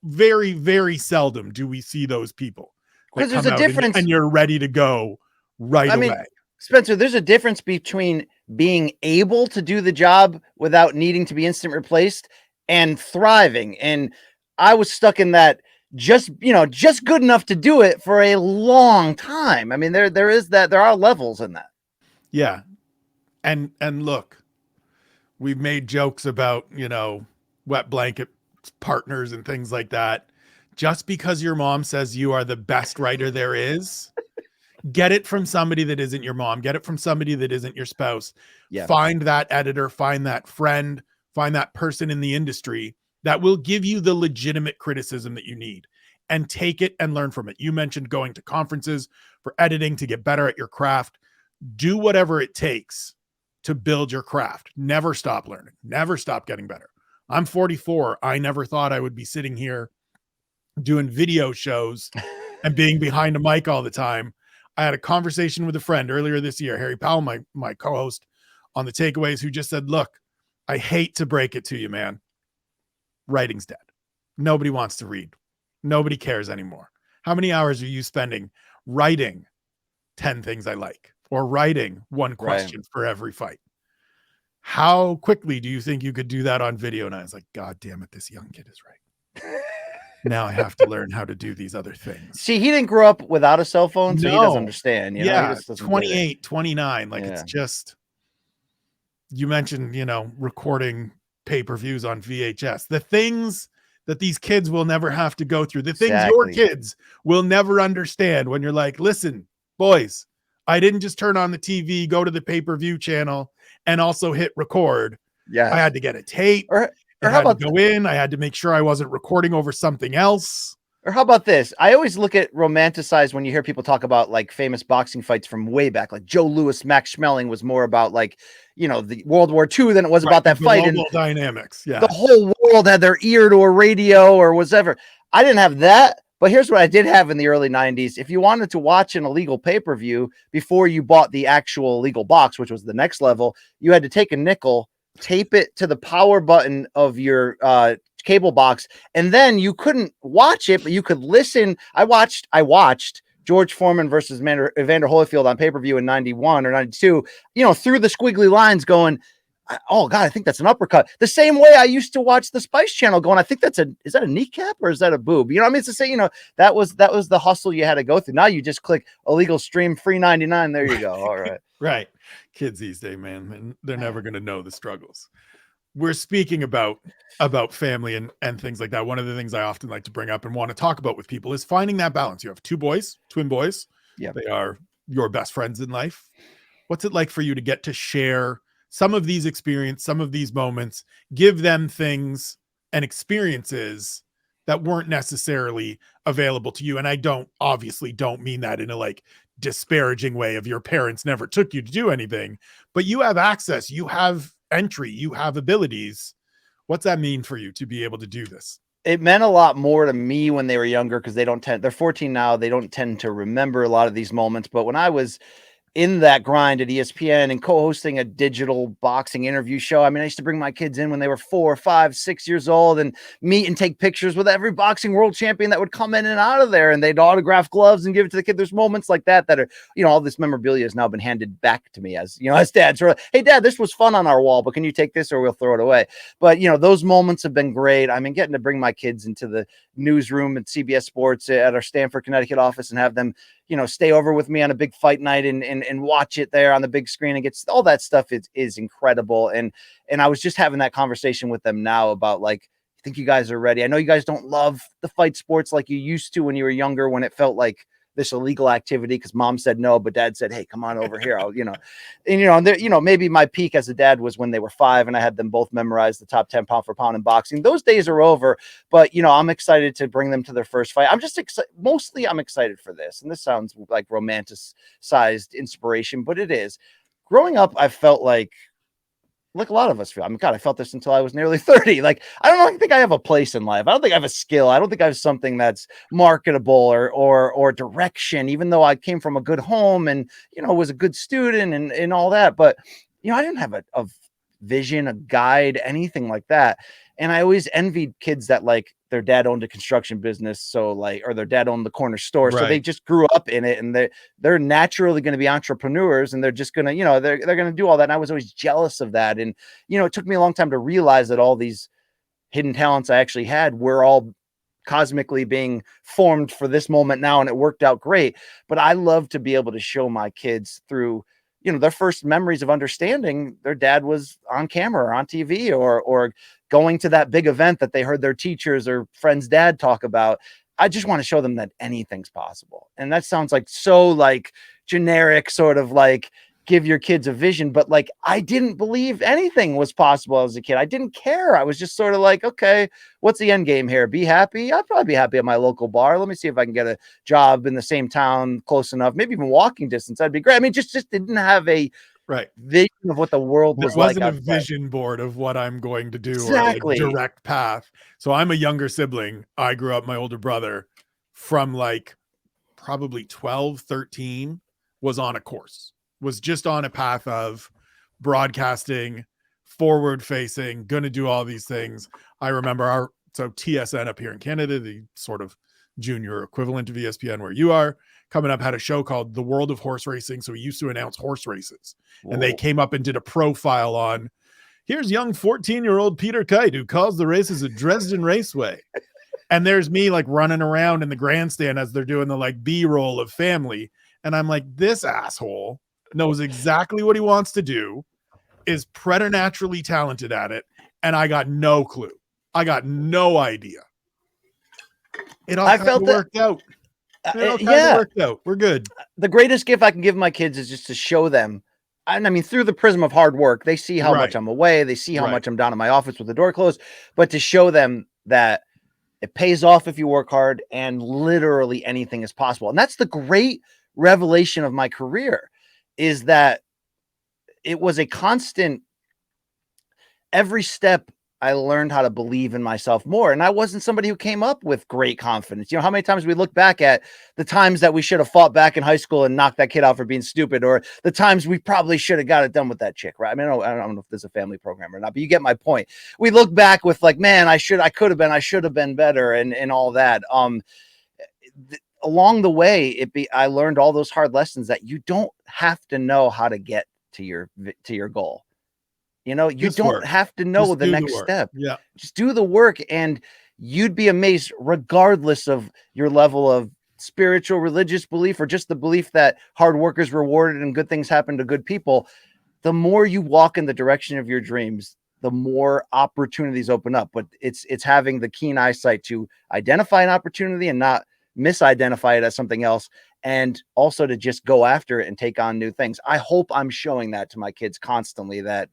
Very, very seldom do we see those people. Because there's a difference. And you're ready to go right away. Spencer, there's a difference between being able to do the job without needing to be instant replaced and thriving. And I was stuck in that just good enough to do it for a long time. I mean, there are levels in that. Yeah. And look, we've made jokes about, wet blanket partners and things like that. Just because your mom says you are the best writer there is, get it from somebody that isn't your mom. Get it from somebody that isn't your spouse. Yeah. Find that editor, find that friend, find that person in the industry that will give you the legitimate criticism that you need, and take it and learn from it. You mentioned going to conferences for editing to get better at your craft. Do whatever it takes to build your craft. Never stop learning. Never stop getting better. I'm 44. I never thought I would be sitting here doing video shows and being behind a mic all the time. I had a conversation with a friend earlier this year, Harry Powell, my co-host on the Takeaways, who just said, look, I hate to break it to you, man. Writing's dead. Nobody wants to read. Nobody cares anymore. How many hours are you spending writing 10 things I like, or writing one question for every fight? How quickly do you think you could do that on video? And I was like, God damn it, this young kid is right. Now I have to learn how to do these other things. See, he didn't grow up without a cell phone, so he doesn't understand. Yeah, 28, 29. Like, it's just, you mentioned, recording pay-per-views on VHS. The things that these kids will never have to go through. The things your kids will never understand when you're like, listen, boys, I didn't just turn on the TV, go to the pay-per-view channel, and also hit record. Yeah, I had to get a tape. It had to go in. I had to make sure I wasn't recording over something else. Or how about this? I always look at romanticized when you hear people talk about like famous boxing fights from way back, like Joe Louis, Max Schmeling was more about like, the World War II than it was about that fight. Global dynamics. Yeah. The whole world had their ear to a radio or whatever. I didn't have that, but here's what I did have in the early 90s. If you wanted to watch an illegal pay-per-view before you bought the actual legal box, which was the next level, you had to take a nickel, tape it to the power button of your cable box, and then you couldn't watch it, but you could listen. I watched George Foreman versus Evander Holyfield on pay-per-view in 91 or 92, through the squiggly lines going, oh God, I think that's an uppercut. The same way I used to watch the Spice Channel going, I think is that a kneecap or is that a boob? I mean, it's the same, that was the hustle you had to go through. Now you just click illegal stream, free 99. There you go. All right. Right. Kids these days, man, they're never going to know the struggles. We're speaking about family and things like that. One of the things I often like to bring up and want to talk about with people is finding that balance. You have two boys, twin boys. Yeah. They are your best friends in life. What's it like for you to get to share some of these experiences, some of these moments, give them things and experiences that weren't necessarily available to you? And I obviously don't mean that in a like disparaging way of your parents never took you to do anything, but you have access, you have entry, you have abilities. What's that mean for you to be able to do this? It meant a lot more to me when they were younger because they're 14 now. They don't tend to remember a lot of these moments. But when I was in that grind at ESPN and co-hosting a digital boxing interview show, I mean, I used to bring my kids in when they were 4, 5, 6 years old and meet and take pictures with every boxing world champion that would come in and out of there, and they'd autograph gloves and give it to the kid. There's moments like that are, all this memorabilia has now been handed back to me as dad. So, hey, Dad, this was fun on our wall, but can you take this or we'll throw it away? But, those moments have been great. I mean, getting to bring my kids into the newsroom at CBS Sports at our Stamford, Connecticut office and have them stay over with me on a big fight night and watch it there on the big screen and get all that stuff is incredible. And I was just having that conversation with them now about like, I think you guys are ready. I know you guys don't love the fight sports like you used to when you were younger, when it felt like this illegal activity because mom said no, but dad said, hey, come on over here. Maybe my peak as a dad was when they were 5 and I had them both memorize the top 10 pound for pound in boxing. Those days are over, but I'm excited to bring them to their first fight. I'm just excited. Mostly I'm excited for this. And this sounds like romanticized inspiration, but it is. Growing up, I felt like a lot of us feel. I mean, God, I felt this until I was nearly 30. Like, I don't think I have a place in life. I don't think I have a skill. I don't think I have something that's marketable or direction, even though I came from a good home and, was a good student and all that. But, I didn't have a vision, a guide, anything like that. And I always envied kids that like their dad owned a construction business. Or their dad owned the corner store. Right. So they just grew up in it and they're naturally going to be entrepreneurs and they're just going to, they're going to do all that. And I was always jealous of that. And, it took me a long time to realize that all these hidden talents I actually had were all cosmically being formed for this moment now. And it worked out great. But I love to be able to show my kids through, their first memories of understanding their dad was on camera or on TV or going to that big event that they heard their teachers or friends' dad talk about. I just want to show them that anything's possible. And that sounds like so like generic, sort of like give your kids a vision, but like I didn't believe anything was possible as a kid. I didn't care. I was just sort of like, okay, what's the end game here? Be happy. I'd probably be happy at my local bar. Let me see if I can get a job in the same town close enough, maybe even walking distance. That'd be great. I mean, just didn't have a vision of what the world was like. There wasn't a vision board of what I'm going to do. Exactly. Or like direct path. So I'm a younger sibling. I grew up, my older brother from like probably 12, 13 was on a course, was just on a path of broadcasting, forward facing, going to do all these things. I remember TSN up here in Canada, the sort of junior equivalent of ESPN where you are, coming up had a show called The World of Horse Racing. So we used to announce horse races. Whoa. And they came up and did a profile on, here's young 14-year-old Peter Kite who calls the races at Dresden Raceway. And there's me like running around in the grandstand as they're doing the like B-roll of family. And I'm like, this asshole knows exactly what he wants to do, is preternaturally talented at it. And I got no clue. I got no idea. It all worked out. It all worked out. We're good. The greatest gift I can give my kids is just to show them and I mean, through the prism of hard work, they see how much Right. I'm away. They see how Right. much I'm down in my office with the door closed. But to show them that it pays off if you work hard, and literally anything is possible. And that's the great revelation of my career, is that it was a constant. Every step I learned how to believe in myself more. And I wasn't somebody who came up with great confidence. You know, how many times we look back at the times that we should have fought back in high school and knocked that kid out for being stupid, or the times we probably should have got it done with that chick, right? I mean, I don't know if there's a family program or not, but you get my point. We look back with like, man, I should have been better, and all that. Along the way, I learned all those hard lessons, that you don't have to know how to get to your goal. You know, you Just don't work. have to know Just the do the next work. step. Yeah. Just do the work, and you'd be amazed, regardless of your level of spiritual, religious belief, or just the belief that hard work is rewarded and good things happen to good people. The more you walk in the direction of your dreams, the more opportunities open up. But it's having the keen eyesight to identify an opportunity and not misidentify it as something else, and also to just go after it and take on new things. I hope I'm showing that to my kids constantly, that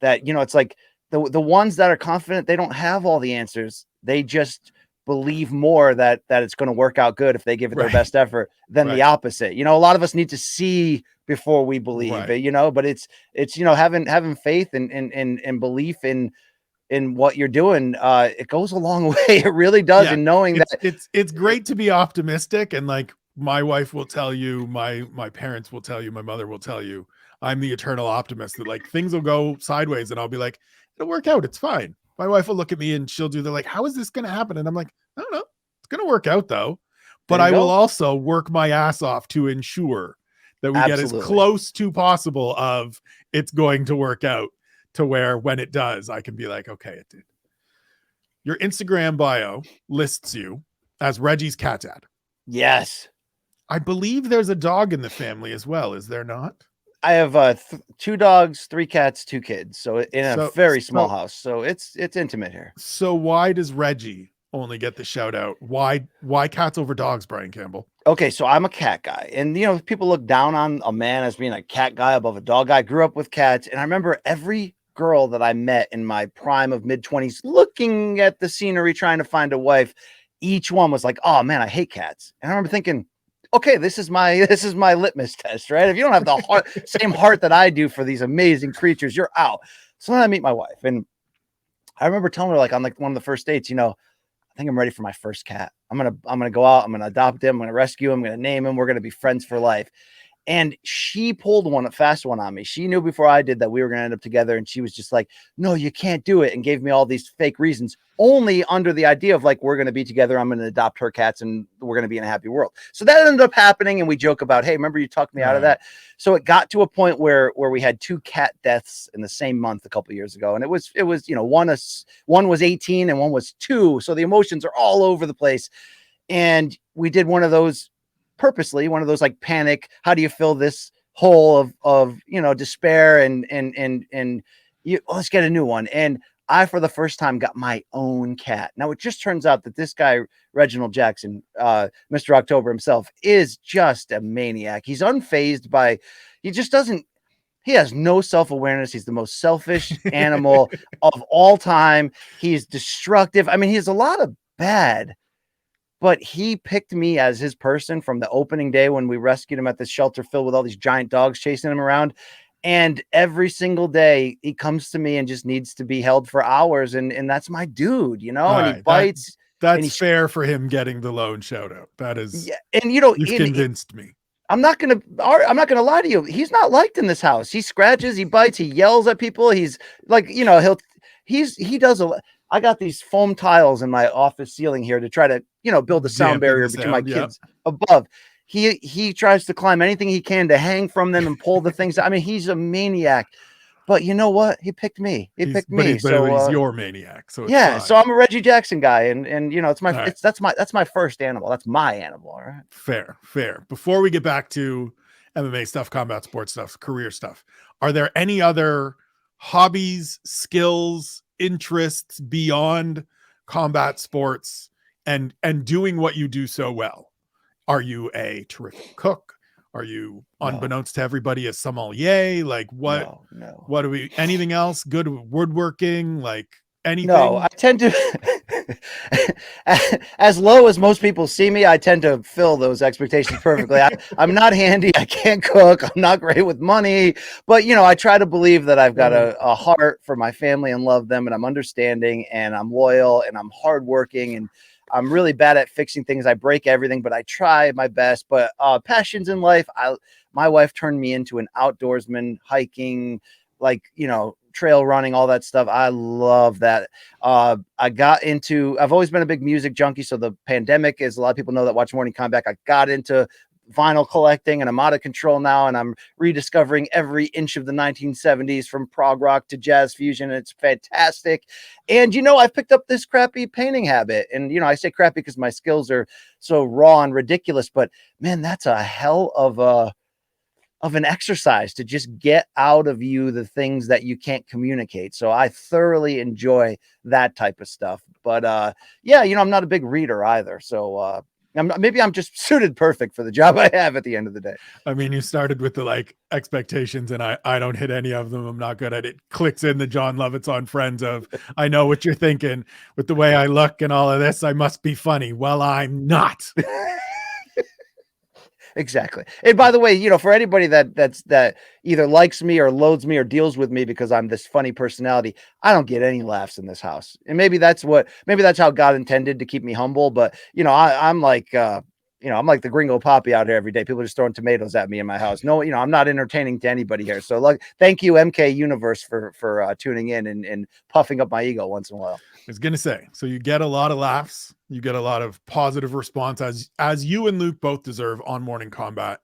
that, you know, it's like the ones that are confident, they don't have all the answers. They just believe more that it's going to work out good if they give it their Right. best effort, than the Right. opposite. You know, a lot of us need to see before we believe, Right. you know, but it's, you know, having faith and belief in what you're doing. It goes a long way. It really does. Yeah. And knowing that It's great to be optimistic, and like my wife will tell you, my parents will tell you, my mother will tell you, I'm the eternal optimist, that like things will go sideways and I'll be like, it'll work out, it's fine. My wife will look at me and she'll do, they're like, how is this going to happen? And I'm like, I don't know. It's going to work out though. But there you I will go. also work my ass off to ensure that we get as Absolutely. close to possible of it's going to work out, to where when it does, I can be like, okay, it did. Your Instagram bio lists you as Reggie's cat dad. Yes. I believe there's a dog in the family as well, is there not? I have 2 dogs, 3 cats, 2 kids. So in a very small house. So it's intimate here. So why does Reggie only get the shout out? Why cats over dogs, Brian Campbell? Okay, so I'm a cat guy. And you know, people look down on a man as being a cat guy above a dog guy. I grew up with cats, and I remember every girl that I met in my prime of mid-20s looking at the scenery trying to find a wife, each one was like, "Oh man, I hate cats." And I remember thinking, okay, this is my litmus test, right? If you don't have the same heart that I do for these amazing creatures, you're out. So then I meet my wife, and I remember telling her, like, on like one of the first dates, you know, I think I'm ready for my first cat. I'm gonna go out. I'm gonna adopt him. I'm gonna rescue him. I'm gonna name him. We're gonna be friends for life. And she pulled a fast one on me. She knew before I did that we were going to end up together. And she was just like, no, you can't do it. And gave me all these fake reasons, only under the idea of like, we're going to be together. I'm going to adopt her cats and we're going to be in a happy world. So that ended up happening. And we joke about, hey, remember you talked me out of that. So it got to a point where we had 2 cat deaths in the same month a couple of years ago. And it was, you know, one was 18 and one was 2. So the emotions are all over the place. And we did one of those purposely, one of those like panic, how do you fill this hole of you know, despair, and you, let's get a new one. And I, for the first time, got my own cat. Now it just turns out that this guy, Reginald Jackson, Mr. October himself, is just a maniac. He's unfazed by, he just doesn't, he has no self-awareness. He's the most selfish animal of all time. He's destructive. I mean, he has a lot of bad, but he picked me as his person from the opening day when we rescued him at this shelter filled with all these giant dogs chasing him around. And every single day he comes to me and just needs to be held for hours. And that's my dude, you know, All and right, he bites. that's fair for him getting the lone shout out. That is, yeah. And you know, you've convinced me. I'm not gonna lie to you. He's not liked in this house. He scratches, he bites, he yells at people. He's like, you know, he does a. I got these foam tiles in my office ceiling here to try to, you know, build a sound barrier between my kids above. He tries to climb anything he can to hang from them and pull the things. I mean, he's a maniac. But you know what? He picked me. He picked me. But he's your maniac. So it's yeah. fine. So I'm a Reggie Jackson guy, and you know, it's my right. that's my first animal. That's my animal. All right. Fair. Before we get back to MMA stuff, combat sports stuff, career stuff, are there any other hobbies, skills, interests beyond combat sports and doing what you do so well? Are you a terrific cook? Are you, No. unbeknownst to everybody, a sommelier? Like No. what do we, anything else? Good woodworking, like anything? No, I tend to, as low as most people see me, I tend to fill those expectations perfectly. I'm not handy. I can't cook. I'm not great with money, but I try to believe that I've got a heart for my family and love them, and I'm understanding, and I'm loyal, and I'm hardworking, and I'm really bad at fixing things. I break everything, but I try my best. But passions in life, my wife turned me into an outdoorsman, hiking, like, trail running, all that stuff. I love that. I've always been a big music junkie. So the pandemic, as a lot of people know that watch Morning Kombat, I got into vinyl collecting, and I'm out of control now. And I'm rediscovering every inch of the 1970s, from prog rock to jazz fusion. And it's fantastic. And, I've picked up this crappy painting habit. And, I say crappy because my skills are so raw and ridiculous, but man, that's a hell of an exercise to just get out of you the things that you can't communicate. So I thoroughly enjoy that type of stuff. But yeah, I'm not a big reader either. So maybe I'm just suited perfect for the job I have at the end of the day. I mean, you started with the expectations, and I don't hit any of them. I'm not good at it. Clicks in the John Lovitz on Friends of, I know what you're thinking with the way I look and all of this. I must be funny. Well, I'm not. Exactly. And by the way, for anybody that either likes me or loathes me or deals with me because I'm this funny personality, I don't get any laughs in this house. And maybe that's how God intended to keep me humble. But I'm like I'm like the gringo poppy out here every day. People are just throwing tomatoes at me in my house. No, I'm not entertaining to anybody here. So thank you, MK Universe, for tuning in and puffing up my ego once in a while. I was gonna say, so you get a lot of laughs, you get a lot of positive response, as you and Luke both deserve on Morning Kombat.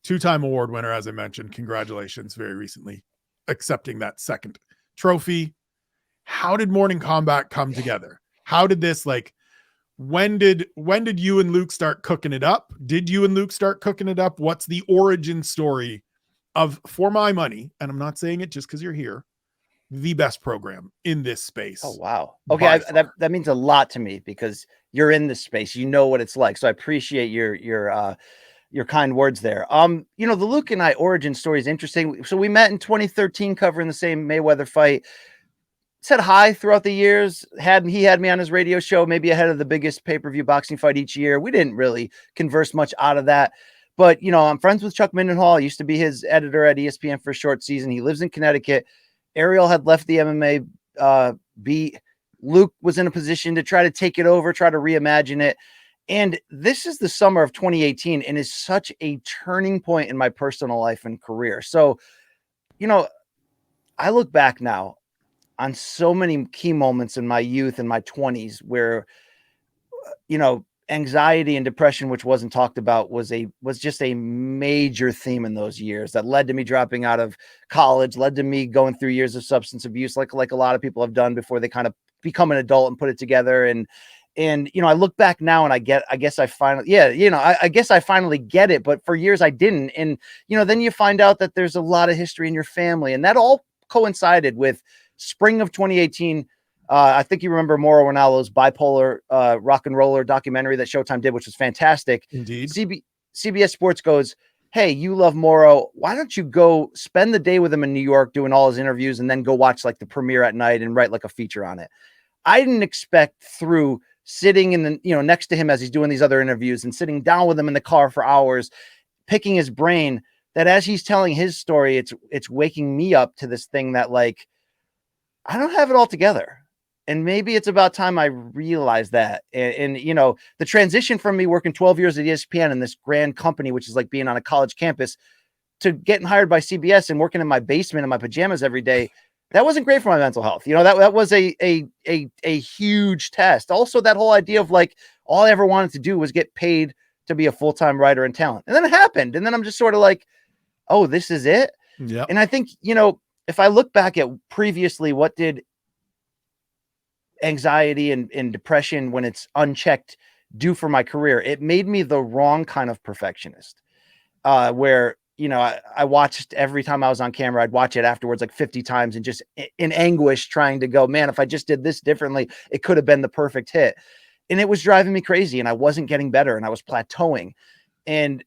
2-time award winner, as I mentioned. Congratulations, very recently accepting that second trophy. How did Morning Kombat come together? How did this, when did you and Luke start cooking it up? Did you and Luke start cooking it up? What's the origin story of, for my money, and I'm not saying it just because you're here, the best program in this space? Oh, wow. Okay. That means a lot to me because you're in this space, what it's like. So I appreciate your kind words there. The Luke and I origin story is interesting. So we met in 2013 covering the same Mayweather fight. Said hi throughout the years. He had me on his radio show, maybe ahead of the biggest pay-per-view boxing fight each year. We didn't really converse much out of that. But, I'm friends with Chuck Mindenhall. I used to be his editor at ESPN for a short season. He lives in Connecticut. Ariel had left the MMA beat. Luke was in a position to try to take it over, try to reimagine it. And this is the summer of 2018 and is such a turning point in my personal life and career. So, I look back now on so many key moments in my youth and my 20s where, anxiety and depression, which wasn't talked about, was just a major theme in those years that led to me dropping out of college, led to me going through years of substance abuse, like a lot of people have done before they kind of become an adult and put it together. And I look back now and I guess I finally get it, but for years I didn't. And, then you find out that there's a lot of history in your family, and that all coincided with spring of 2018. I think you remember Mauro Ranallo's bipolar rock and roller documentary that Showtime did, which was fantastic. Indeed. CBS Sports goes, hey, you love Mauro. Why don't you go spend the day with him in New York doing all his interviews and then go watch the premiere at night and write a feature on it? I didn't expect, through sitting in the, next to him as he's doing these other interviews and sitting down with him in the car for hours, picking his brain, that as he's telling his story, it's waking me up to this thing that I don't have it all together. And maybe it's about time I realize that. And the transition from me working 12 years at ESPN in this grand company, which is like being on a college campus, to getting hired by CBS and working in my basement in my pajamas every day, that wasn't great for my mental health. That was a huge test. Also, that whole idea of all I ever wanted to do was get paid to be a full-time writer and talent. And then it happened. And then I'm just sort of oh, this is it. Yeah. And I think, if I look back at previously, what did anxiety and depression, when it's unchecked, do for my career? It made me the wrong kind of perfectionist, where, I watched every time I was on camera, I'd watch it afterwards 50 times and just in anguish trying to go, man, if I just did this differently, it could have been the perfect hit. And it was driving me crazy, and I wasn't getting better, and I was plateauing. And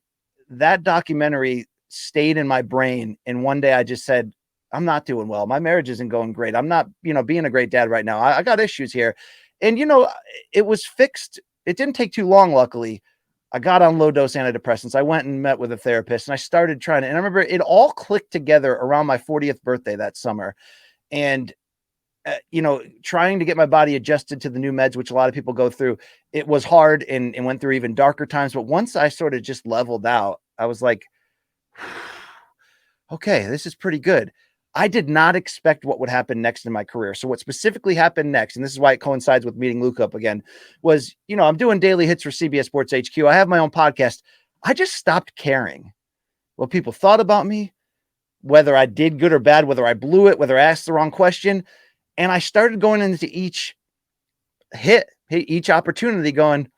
that documentary stayed in my brain. And one day I just said, I'm not doing well. My marriage isn't going great. I'm not, being a great dad right now. I got issues here. And, it was fixed. It didn't take too long, luckily. I got on low dose antidepressants. I went and met with a therapist and I started trying to, and I remember it all clicked together around my 40th birthday that summer. And, trying to get my body adjusted to the new meds, which a lot of people go through, it was hard and went through even darker times. But once I sort of just leveled out, I was like, okay, this is pretty good. I did not expect what would happen next in my career. So what specifically happened next, and this is why it coincides with meeting Luke up again, was, I'm doing daily hits for CBS Sports HQ. I have my own podcast. I just stopped caring what people thought about me, whether I did good or bad, whether I blew it, whether I asked the wrong question. And I started going into each each opportunity going,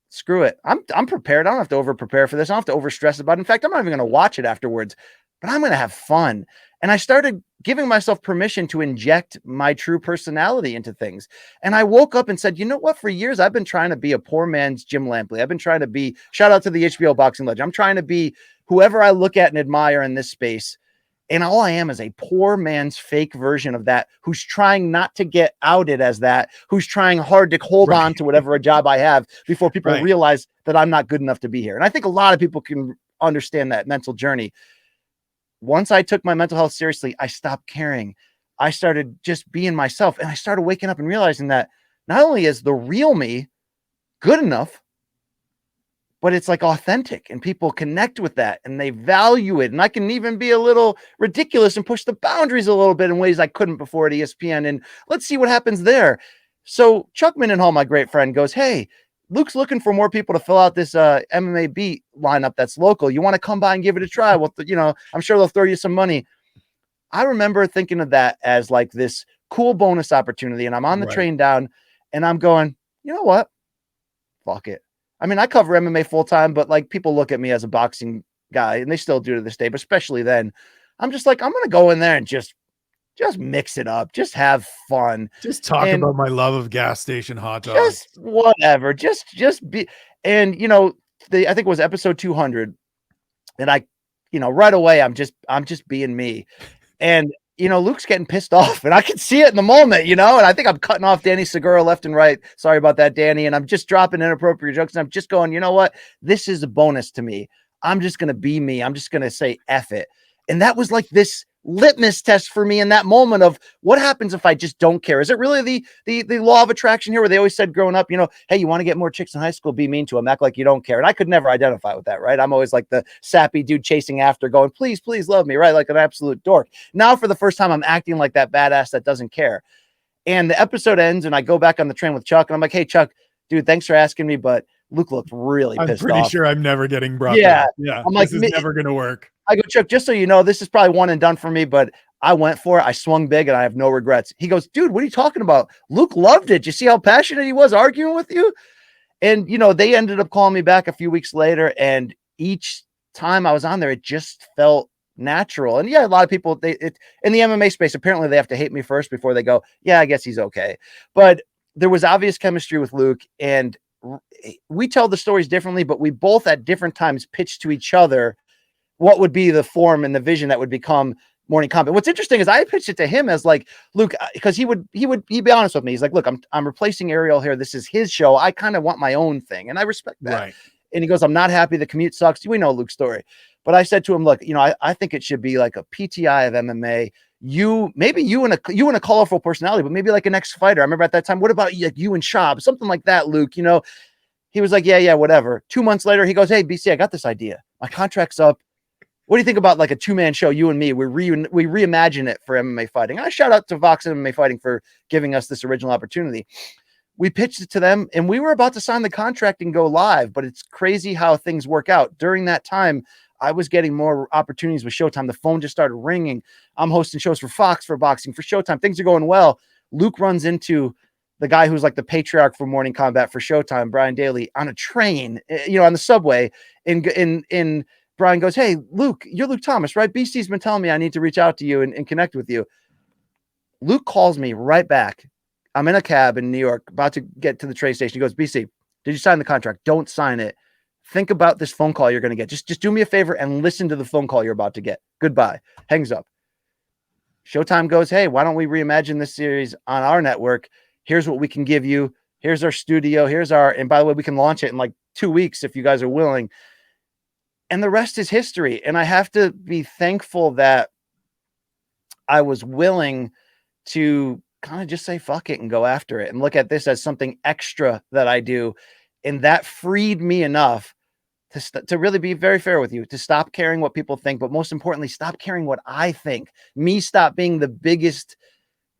screw it. I'm prepared. I don't have to over prepare for this. I don't have to over stress about it. In fact, I'm not even going to watch it afterwards, but I'm going to have fun. And I started giving myself permission to inject my true personality into things. And I woke up and said, you know what? For years, I've been trying to be a poor man's Jim Lampley. I've been trying to be, shout out to the HBO boxing legend. I'm trying to be whoever I look at and admire in this space. And all I am is a poor man's fake version of that, who's trying not to get outed as that, who's trying hard to hold on to whatever a job I have before people realize that I'm not good enough to be here. And I think a lot of people can understand that mental journey. Once I took my mental health seriously, I stopped caring. I started just being myself. And I started waking up and realizing that not only is the real me good enough, but it's like authentic and people connect with that and they value it. And I can even be a little ridiculous and push the boundaries a little bit in ways I couldn't before at ESPN. And let's see what happens there. So Chuck Mindenhall, my great friend, goes, hey, Luke's looking for more people to fill out this MMA beat lineup that's local. You want to come by and give it a try? Well, I'm sure they'll throw you some money. I remember thinking of that as like this cool bonus opportunity. And I'm on the train down and I'm going, you know what? Fuck it. I mean, I cover MMA full time, but like people look at me as a boxing guy and they still do to this day, but especially then I'm just like, I'm going to go in there and just mix it up. Just have fun. Just talk about my love of gas station hot dogs. Just whatever. Just be. And, I think it was episode 200. And I, right away, I'm just being me. And, Luke's getting pissed off and I can see it in the moment, and I think I'm cutting off Danny Segura left and right. Sorry about that, Danny. And I'm just dropping inappropriate jokes. And I'm just going, you know what? This is a bonus to me. I'm just going to be me. I'm just going to say F it. And that was like this litmus test for me in that moment of what happens if I just don't care. Is it really the law of attraction here where they always said growing up, hey, you want to get more chicks in high school, be mean to them, act like you don't care. And I could never identify with that, right? I'm always like the sappy dude chasing after going, please love me, right? Like an absolute dork. Now for the first time, I'm acting like that badass that doesn't care. And the episode ends and I go back on the train with Chuck and I'm like, hey, Chuck, dude, thanks for asking me, but Luke looked really pissed off. I'm pretty sure I'm never getting brought back. Yeah. I'm like, this is never going to work. I go, Chuck, just so you know, this is probably one and done for me, but I went for it. I swung big and I have no regrets. He goes, dude, what are you talking about? Luke loved it. You see how passionate he was arguing with you? And, they ended up calling me back a few weeks later. And each time I was on there, it just felt natural. And yeah, a lot of people, in the MMA space, apparently they have to hate me first before they go, yeah, I guess he's okay. But there was obvious chemistry with Luke and we tell the stories differently, but we both at different times pitched to each other what would be the form and the vision that would become Morning Kombat. What's interesting is I pitched it to him as like, Luke, because he'd be honest with me. He's like, look, I'm replacing Ariel here. This is his show. I kind of want my own thing. And I respect that. Right. And he goes, I'm not happy. The commute sucks. We know Luke's story. But I said to him, look, I think it should be like a PTI of MMA. Maybe you and a colorful personality, but maybe like an ex-fighter. I remember at that time, what about you and Schaub? Something like that, Luke, He was like, yeah, whatever. 2 months later, he goes, hey, BC, I got this idea. My contract's up. What do you think about like a two-man show, you and me? We reimagine it for MMA fighting. And I shout out to Vox MMA Fighting for giving us this original opportunity. We pitched it to them and we were about to sign the contract and go live, but it's crazy how things work out. During that time, I was getting more opportunities with Showtime. The phone just started ringing. I'm hosting shows for Fox, for boxing, for Showtime. Things are going well. Luke runs into the guy who's like the patriarch for Morning Kombat for Showtime, Brian Daly, on a train, on the subway. In Brian goes, hey, Luke, you're Luke Thomas, right? BC's been telling me I need to reach out to you and connect with you. Luke calls me right back. I'm in a cab in New York, about to get to the train station. He goes, BC, did you sign the contract? Don't sign it. think about this phone call you're going to get. Just do me a favor and listen to the phone call you're about to get. Goodbye. Hangs up. Showtime goes, hey, why don't we reimagine this series on our network? Here's what we can give you. Here's our studio. And by the way, we can launch it in like 2 weeks if you guys are willing. And the rest is history. And I have to be thankful that I was willing to kind of just say, fuck it and go after it and look at this as something extra that I do. And that freed me enough to really be very fair with you, to stop caring what people think, but most importantly, stop caring what I think. Me stop being the biggest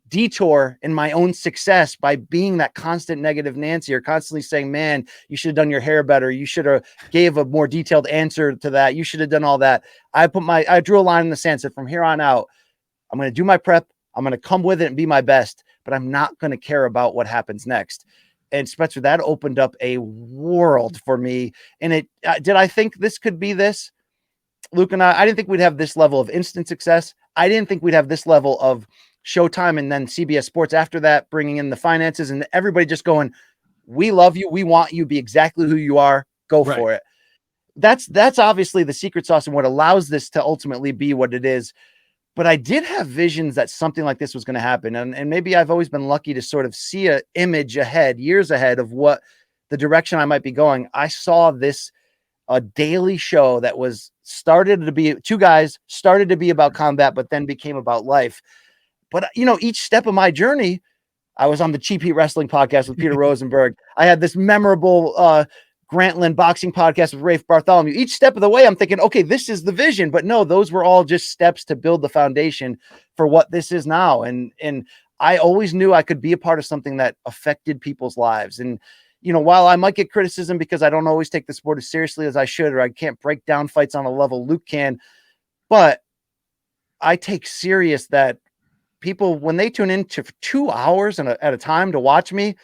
detour in my own success by being that constant negative Nancy, or constantly saying, man, you should have done your hair better. You should have gave a more detailed answer to that. You should have done all that. I drew a line in the sand, said from here on out, I'm going to do my prep. I'm going to come with it and be my best, but I'm not going to care about what happens next. And Spencer, that opened up a world for me. And did I think this could be this? Luke and I didn't think we'd have this level of instant success. I didn't think we'd have this level of Showtime and then CBS Sports after that, bringing in the finances and everybody just going, we love you. We want you. Be exactly who you are. Go for it. That's obviously the secret sauce and what allows this to ultimately be what it is. But I did have visions that something like this was going to happen. And maybe I've always been lucky to sort of see an image ahead, years ahead of what the direction I might be going. I saw this, a daily show that started to be about combat, but then became about life. But, each step of my journey, I was on the Cheap Heat Wrestling podcast with Peter Rosenberg. I had this memorable Grantland boxing podcast with Rafe Bartholomew. Each step of the way, I'm thinking, okay, this is the vision. But no, those were all just steps to build the foundation for what this is now. And I always knew I could be a part of something that affected people's lives. And, while I might get criticism because I don't always take the sport as seriously as I should, or I can't break down fights on a level Luke can, but I take serious that people, when they tune in to 2 hours at a time to watch me,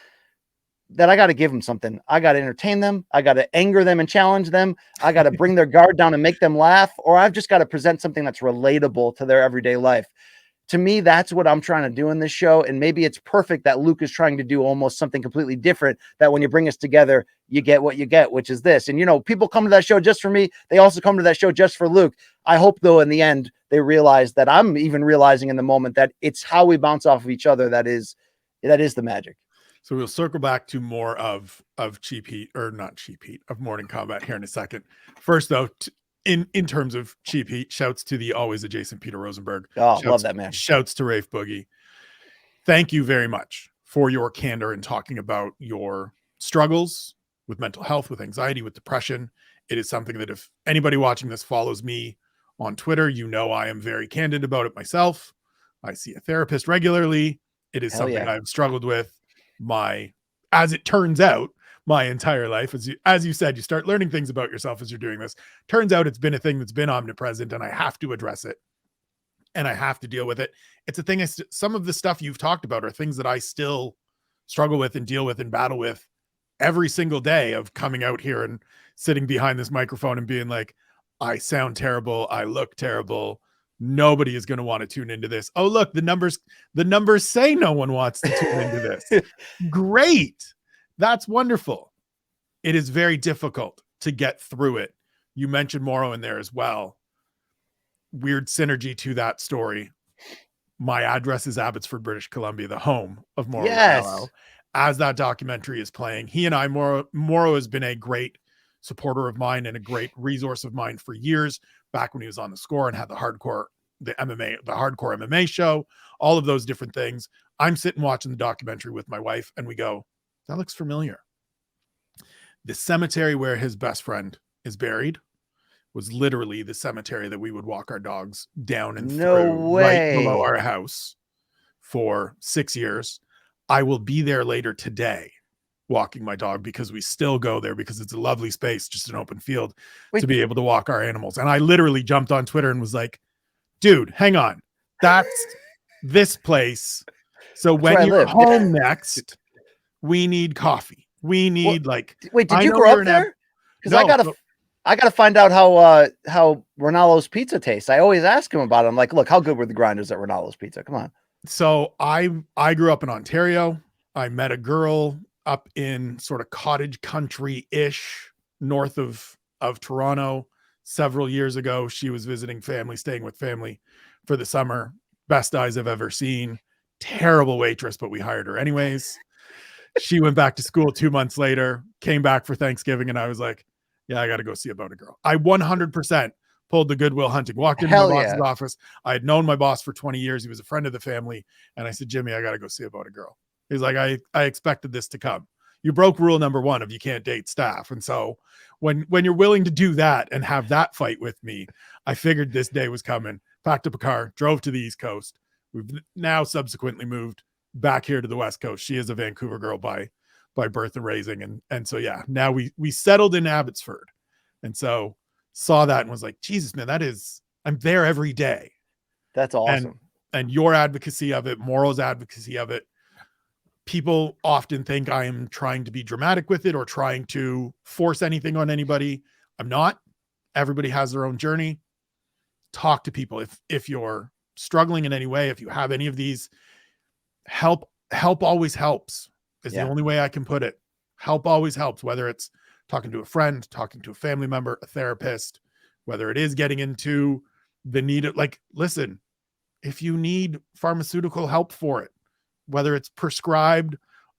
that I got to give them something. I got to entertain them. I got to anger them and challenge them. I got to bring their guard down and make them laugh, or I've just got to present something that's relatable to their everyday life. To me, that's what I'm trying to do in this show. And maybe it's perfect that Luke is trying to do almost something completely different, that when you bring us together, you get what you get, which is this. And, people come to that show just for me. They also come to that show just for Luke. I hope, though, in the end, they realize that I'm even realizing in the moment that it's how we bounce off of each other that is the magic. So we'll circle back to more of Cheap Heat, or not Cheap Heat, of Morning Combat here in a second. First, though, in terms of Cheap Heat, shouts to the always adjacent Peter Rosenberg. Love that man. Shouts to Rafe Boogie. Thank you very much for your candor in talking about your struggles with mental health, with anxiety, with depression. It is something that if anybody watching this follows me on Twitter, I am very candid about it myself. I see a therapist regularly. It is something I've struggled with as it turns out, my entire life. As you said, you start learning things about yourself as you're doing this. Turns out it's been a thing that's been omnipresent, and I have to address it and I have to deal with it. It's a thing. Some of the stuff you've talked about are things that I still struggle with and deal with and battle with every single day, of coming out here and sitting behind this microphone and being like, I sound terrible. I look terrible. Nobody is going to want to tune into this. Oh, look, the numbers say no one wants to tune into this. Great. That's wonderful. It is very difficult to get through it. You mentioned Morrow in there as well. Weird synergy to that story. My address is Abbotsford, British Columbia, the home of Morrow. Yes. As that documentary is playing, he and I, Morrow has been a great supporter of mine and a great resource of mine for years, back when he was on The Score and had the hardcore MMA show, all of those different things. I'm sitting watching the documentary with my wife, and we go, that looks familiar. The cemetery where his best friend is buried was literally the cemetery that we would walk our dogs down and through right below our house for 6 years. I will be there later today walking my dog, because we still go there because it's a lovely space, just an open field to be able to walk our animals. And I literally jumped on Twitter and was like, dude, hang on. That's this place. So when you're home next, we need coffee. We need wait, did you grow up there? Because I gotta find out how Ronaldo's pizza tastes. I always ask him about it. I'm like, look, how good were the grinders at Ronaldo's Pizza? Come on. So I grew up in Ontario. I met a girl up in sort of cottage country-ish north of Toronto several years ago. She was visiting family, staying with family for the summer. Best eyes I've ever seen. Terrible waitress, but we hired her anyways. She went back to school 2 months later, came back for Thanksgiving, and I was like, yeah, I got to go see about a girl. I 100% pulled the Goodwill Hunting, walked into my Hell boss's yeah. office. I had known my boss for 20 years. He was a friend of the family. And I said, Jimmy, I got to go see about a girl. He's like, I expected this to come. You broke rule number 1 of you can't date staff. And so when you're willing to do that and have that fight with me, I figured this day was coming. Packed up a car, drove to the East Coast. We've now subsequently moved back here to the West Coast. She is a Vancouver girl by birth and raising. And so, yeah, now we settled in Abbotsford. And so saw that and was like, Jesus, man, I'm there every day. That's awesome. And your advocacy of it, Moral's advocacy of it. People often think I am trying to be dramatic with it or trying to force anything on anybody. I'm not. Everybody has their own journey. Talk to people. If you're struggling in any way, if you have any of these, help always helps is the only way I can put it. Help always helps, whether it's talking to a friend, talking to a family member, a therapist, whether it is getting into the need of, like, listen, if you need pharmaceutical help for it, whether it's prescribed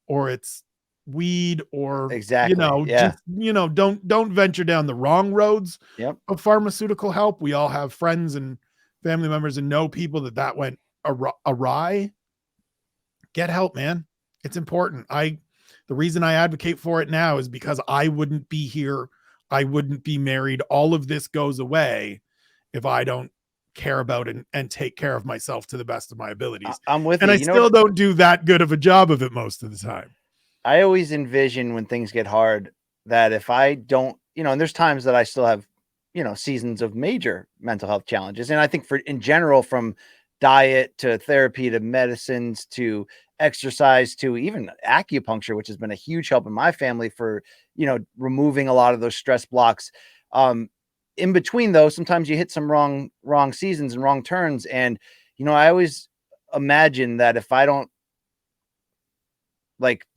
or it's weed or exactly, just, don't venture down the wrong roads of pharmaceutical help. We all have friends and family members and know people that went awry. Get help, man. It's important. The reason I advocate for it now is because I wouldn't be here. I wouldn't be married. All of this goes away if I don't care about and take care of myself to the best of my abilities. I'm with you. And I still don't do that good of a job of it most of the time. I always envision when things get hard that if I don't, and there's times that I still have, seasons of major mental health challenges. And I think in general, from diet to therapy to medicines to exercise to even acupuncture, which has been a huge help in my family for, removing a lot of those stress blocks. In between those, sometimes you hit some wrong seasons and wrong turns. And, I always imagine that if I don't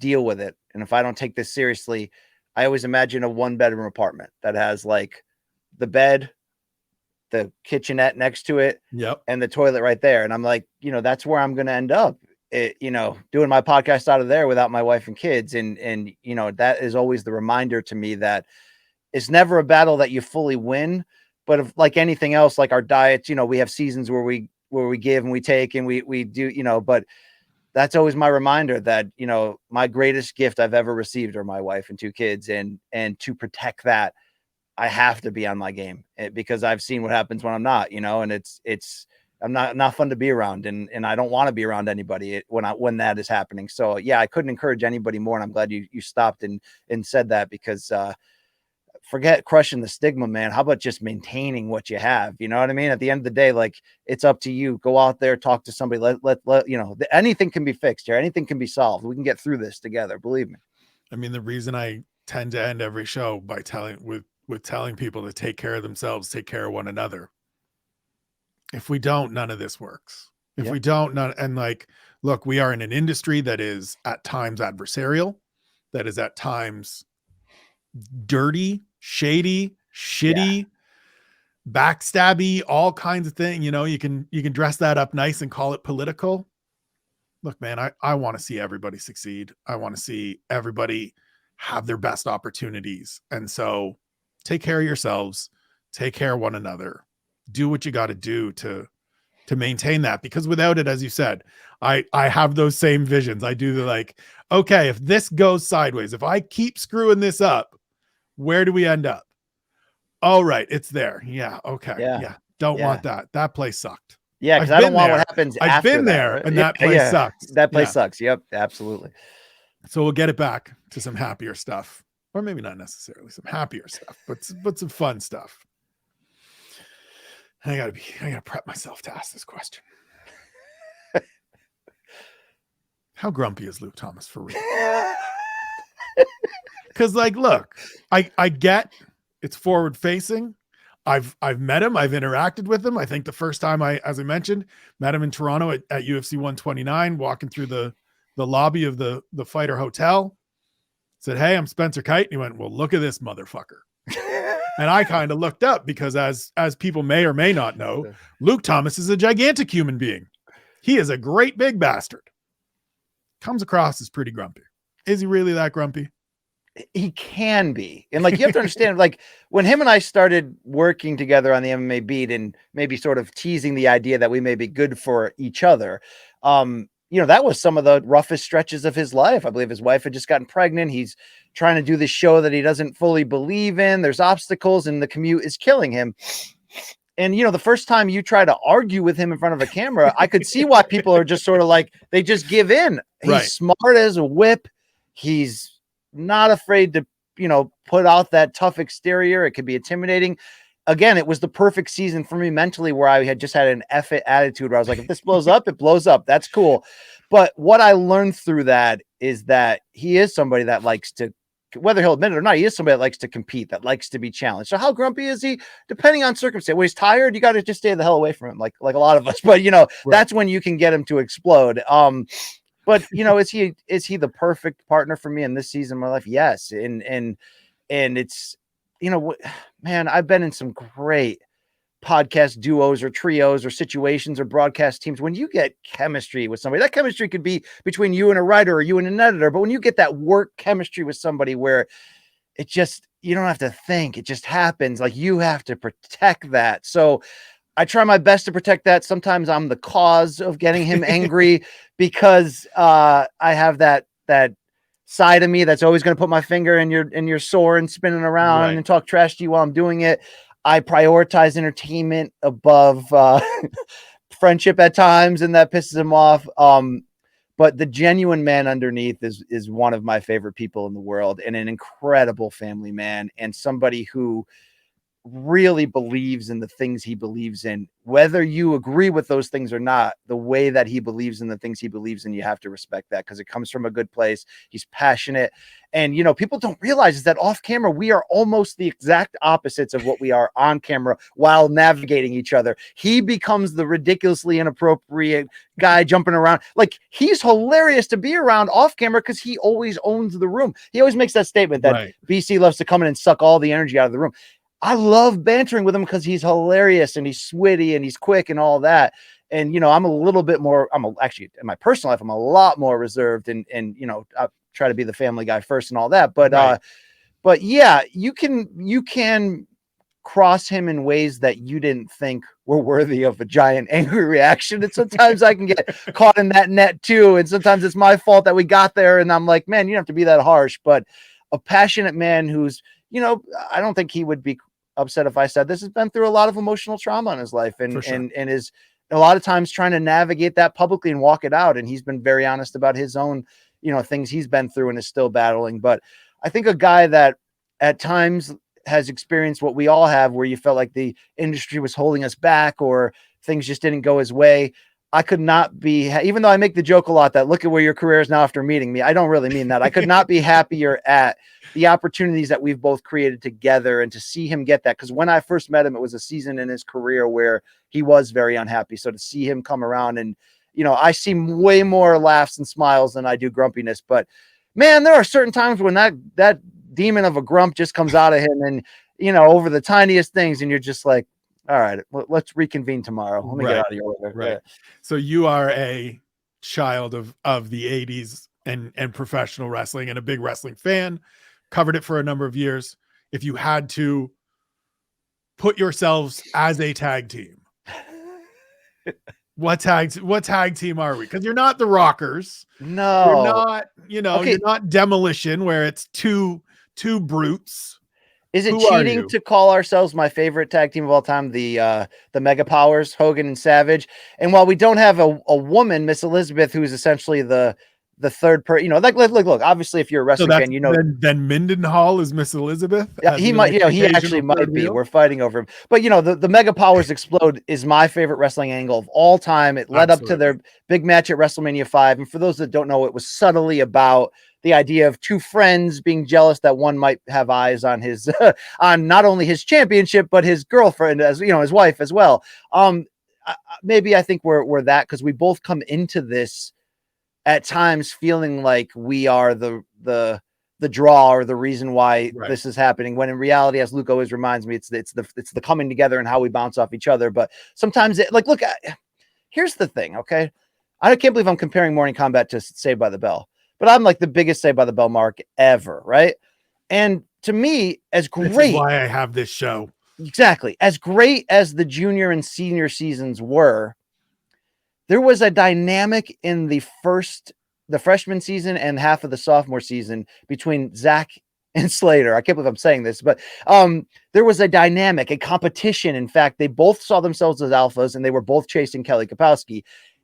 deal with it, and if I don't take this seriously, I always imagine a 1-bedroom apartment that has the bed, the kitchenette next to it, and the toilet right there. And I'm like, that's where I'm going to end up, doing my podcast out of there without my wife and kids. And that is always the reminder to me that it's never a battle that you fully win, but if, like anything else, like our diets, we have seasons where we give and we take and we do, but that's always my reminder that, my greatest gift I've ever received are my wife and 2 kids. And to protect that, I have to be on my game because I've seen what happens when I'm not, and I'm not fun to be around, and I don't want to be around anybody when that is happening. So yeah, I couldn't encourage anybody more. And I'm glad you stopped and said that, because, forget crushing the stigma, man. How about just maintaining what you have? You know what I mean? At the end of the day, it's up to you. Go out there, talk to somebody. Let anything can be fixed here. Anything can be solved. We can get through this together. Believe me. I mean, the reason I tend to end every show by telling people to take care of themselves, take care of one another. If we don't, none of this works. If we don't, look, we are in an industry that is at times adversarial, that is at times dirty, shady, shitty, backstabby, all kinds of things. You can dress that up nice and call it political. Look, man, I want to see everybody succeed. I want to see everybody have their best opportunities. And so take care of yourselves, take care of one another, do what you got to do to maintain that, because without it, as you said, I have those same visions. I do okay, if this goes sideways, if I keep screwing this up, where do we end up? Oh, right. It's there. Yeah. Okay. Yeah. Don't want that. That place sucked. Yeah. Cause I don't want what happens after I've been there and that place sucks. That place sucks. Yep. Absolutely. So we'll get it back to some happier stuff, or maybe not necessarily some happier stuff, but some fun stuff. I gotta prep myself to ask this question. How grumpy is Luke Thomas for real? Because look, I get it's forward facing. I've met him. I've interacted with him. I think the first time as I mentioned, met him in Toronto at UFC 129, walking through the lobby of the Fighter Hotel. Said, "Hey, I'm Spencer Kite." And he went, "Well, look at this motherfucker." And I kind of looked up because as people may or may not know, Luke Thomas is a gigantic human being. He is a great big bastard. Comes across as pretty grumpy. Is he really that grumpy? He can be. And like, you have to understand, like when him and I started working together on the MMA beat and maybe sort of teasing the idea that we may be good for each other, that was some of the roughest stretches of his life. I believe his wife had just gotten pregnant. He's trying to do this show that he doesn't fully believe in. There's obstacles and the commute is killing him. And, the first time you try to argue with him in front of a camera, I could see why people are just sort of like, they just give in. He's smart as a whip. He's not afraid to, put out that tough exterior. It could be intimidating. Again, it was the perfect season for me mentally where I had just had an F it attitude where I was like, if this blows up, it blows up. That's cool. But what I learned through that is that he is somebody that likes to, whether he'll admit it or not, he is somebody that likes to compete, that likes to be challenged. So how grumpy is he? Depending on circumstance. When he's tired, you got to just stay the hell away from him, like a lot of us. But, that's when you can get him to explode. But is he the perfect partner for me in this season of my life? Yes. And it's, man, I've been in some great podcast duos or trios or situations or broadcast teams. When you get chemistry with somebody, that chemistry could be between you and a writer or you and an editor. But when you get that work chemistry with somebody where it just, you don't have to think, it just happens. Like you have to protect that. So I try my best to protect that. Sometimes I'm the cause of getting him angry because I have that side of me that's always going to put my finger in your sore and spinning around and talk trash to you while I'm doing it. I prioritize entertainment above friendship at times, and that pisses him off. But the genuine man underneath is one of my favorite people in the world, and an incredible family man, and somebody who really believes in the things he believes in, whether you agree with those things or not. The way that he believes in the things he believes in, you have to respect that because it comes from a good place. He's passionate. And, people don't realize is that off camera, we are almost the exact opposites of what we are on camera while navigating each other. He becomes the ridiculously inappropriate guy jumping around. Like he's hilarious to be around off camera because he always owns the room. He always makes that statement that BC loves to come in and suck all the energy out of the room. I love bantering with him because he's hilarious and he's witty and he's quick and all that. And, I'm a little bit more, actually in my personal life, I'm a lot more reserved and I try to be the family guy first and all that. But yeah, you can cross him in ways that you didn't think were worthy of a giant angry reaction. And sometimes I can get caught in that net too. And sometimes it's my fault that we got there. And I'm like, man, you don't have to be that harsh, but a passionate man who's, I don't think he would be upset if I said this, has been through a lot of emotional trauma in his life and is a lot of times trying to navigate that publicly and walk it out. And he's been very honest about his own, things he's been through and is still battling. But I think a guy that at times has experienced what we all have, where you felt like the industry was holding us back or things just didn't go his way. I could not be, even though I make the joke a lot that look at where your career is now after meeting me. I don't really mean that. I could not be happier at the opportunities that we've both created together and to see him get that. Because when I first met him, it was a season in his career where he was very unhappy. So to see him come around and, I see way more laughs and smiles than I do grumpiness. But man, there are certain times when that demon of a grump just comes out of him and, over the tiniest things. And you're just like, all right, let's reconvene tomorrow. Let me get out of your way. Right. So you are a child of the 80s and professional wrestling and a big wrestling fan, covered it for a number of years. If you had to put yourselves as a tag team, what tag team are we? Because you're not the Rockers. No. You're not, you're not Demolition where it's two brutes. Is it cheating to call ourselves my favorite tag team of all time, the Mega Powers, Hogan and Savage? And while we don't have a woman, Miss Elizabeth, who's essentially the third person, look, obviously if you're a wrestling fan, then Mindenhall is Miss Elizabeth. Yeah, he might, he actually might be. We're fighting over him. But the Mega Powers Explode is my favorite wrestling angle of all time. It led up to their big match at WrestleMania 5. And for those that don't know, it was subtly about the idea of two friends being jealous that one might have eyes on his, on not only his championship, but his girlfriend, as his wife as well. Maybe I think we're that because we both come into this at times feeling like we are the the draw or the reason why Right. this is happening, when in reality, as Luke always reminds me, it's the coming together and how we bounce off each other. But sometimes look, here's the thing. Okay. I can't believe I'm comparing Morning Kombat to Saved by the Bell, but I'm like the biggest Saved by the Bell mark ever. Right. And to me, as great, this is why I have this show. Exactly. As great as the junior and senior seasons were, there was a dynamic in the freshman season and half of the sophomore season between Zach and Slater. I can't believe I'm saying this, but there was a dynamic, a competition. In fact, they both saw themselves as alphas and they were both chasing Kelly Kapowski.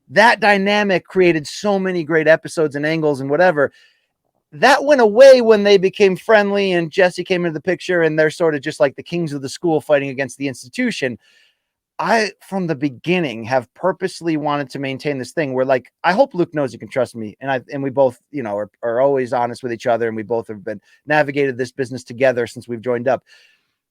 That dynamic created so many great episodes and angles and whatever. That went away when they became friendly and Jesse came into the picture and they're sort of just like the kings of the school fighting against the institution. I, from the beginning, have purposely wanted to maintain this thing where, like, I hope Luke knows he can trust me. And we both, you know, are always honest with each other. And we both have been navigated this business together since we've joined up.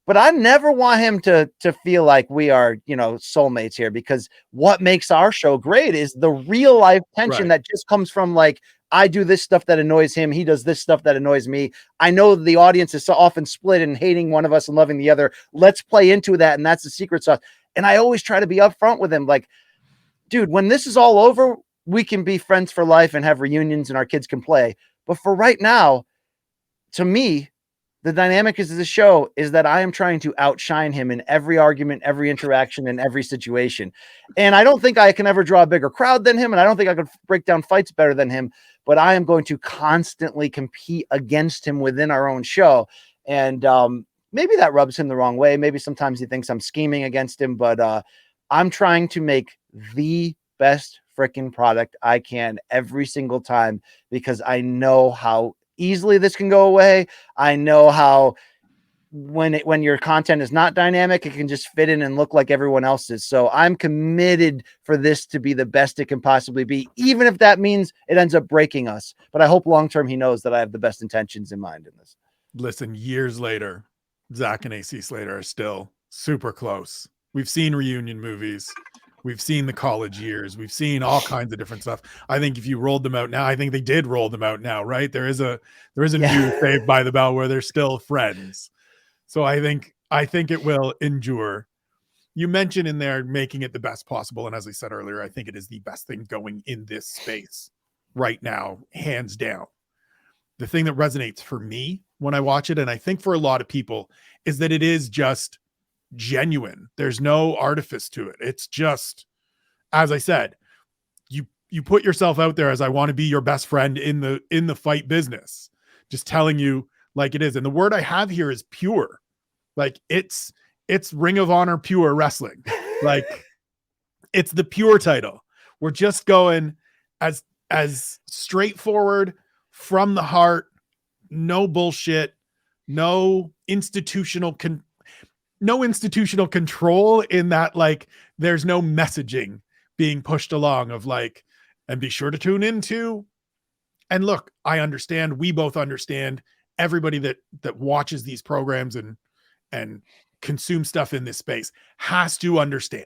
But I never want him to feel like we are, you know, soulmates here, because what makes our show great is the real life tension that just comes from, like, I do this stuff that annoys him. He does this stuff that annoys me. I know the audience is so often split and hating one of us and loving the other. Let's play into that. And that's the secret sauce. And I always try to be upfront with him. Like, dude, when this is all over, we can be friends for life and have reunions and our kids can play. But for right now, to me, the dynamic is the show is that I am trying to outshine him in every argument, every interaction, and every situation. And I don't think I can ever draw a bigger crowd than him. And I don't think I could break down fights better than him, but I am going to constantly compete against him within our own show. And maybe that rubs him the wrong way. Maybe sometimes he thinks I'm scheming against him, but I'm trying to make the best freaking product I can every single time, because I know how easily this can go away. I know how when your content is not dynamic, it can just fit in and look like everyone else's. So I'm committed for this to be the best it can possibly be, even if that means it ends up breaking us. But I hope long-term he knows that I have the best intentions in mind in this. Listen, years later, Zach and AC Slater are still super close. We've seen reunion movies. We've seen the college years. We've seen all kinds of different stuff. I think if you rolled them out now, I think they did roll them out now, right? There is a new Saved by the Bell where they're still friends. So I think it will endure. You mentioned in there making it the best possible. And as I said earlier, I think it is the best thing going in this space right now, hands down. The thing that resonates for me when I watch it, and I think for a lot of people, is that it is just genuine. There's no artifice to it. It's just, as I said, you put yourself out there as, I want to be your best friend in the fight business, just telling you like it is. And the word I have here is pure. Like it's Ring of Honor pure wrestling. Like it's the pure title. We're just going as straightforward, from the heart, no bullshit, no institutional control in that, like, there's no messaging being pushed along of like, and be sure to tune into. And look, I understand, we both understand, everybody that watches these programs and consume stuff in this space has to understand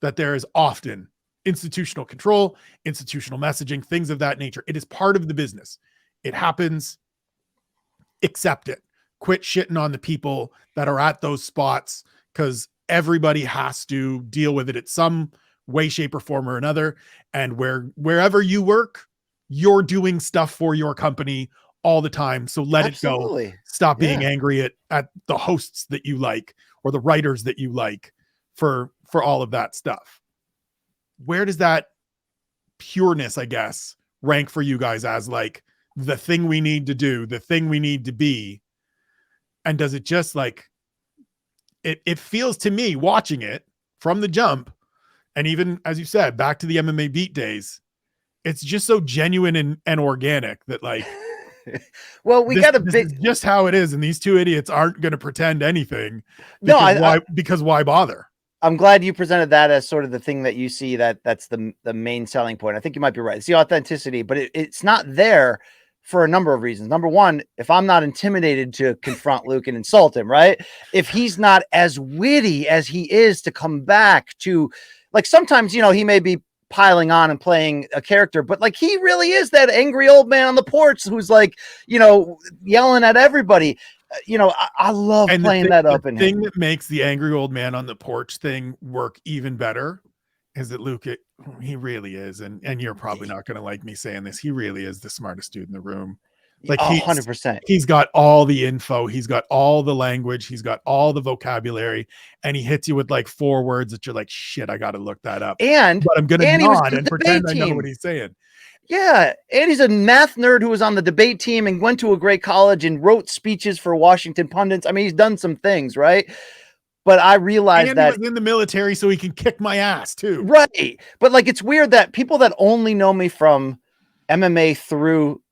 that there is often institutional control, institutional messaging, things of that nature. It is part of the business. It happens. Accept it. Quit shitting on the people that are at those spots, because everybody has to deal with it at some way, shape, or form or another. And wherever you work, you're doing stuff for your company all the time. So let Absolutely. it go. Stop being angry at the hosts that you like or the writers that you like for all of that stuff. Where does that pureness, I guess, rank for you guys as like the thing we need to do, the thing we need to be? And does it just like, it feels to me watching it from the jump, and even as you said, back to the MMA Beat days, it's just so genuine and organic that like, well, we got a big, this is just how it is. And these two idiots aren't going to pretend anything. Because why bother? I'm glad you presented that as sort of the thing that you see that's the main selling point. I think you might be right. It's the authenticity, but it's not there for a number of reasons. Number one, if I'm not intimidated to confront Luke and insult him, right? If he's not as witty as he is to come back to, like, sometimes, you know, he may be piling on and playing a character, but like he really is that angry old man on the porch who's like, you know, yelling at everybody. You know, I love playing that up. And the thing that makes the angry old man on the porch thing work even better is that Luke, he really is, and you're probably not going to like me saying this, he really is the smartest dude in the room. Like 100%. He's got all the info, he's got all the language, he's got all the vocabulary, and he hits you with like 4 words that you're like, shit, I got to look that up. But I'm going to nod and pretend I know what he's saying. Yeah, and he's a math nerd who was on the debate team and went to a great college and wrote speeches for Washington pundits. I mean, he's done some things, right? But I realized that he was in the military, so he can kick my ass too. Right. But like, it's weird that people that only know me from MMA through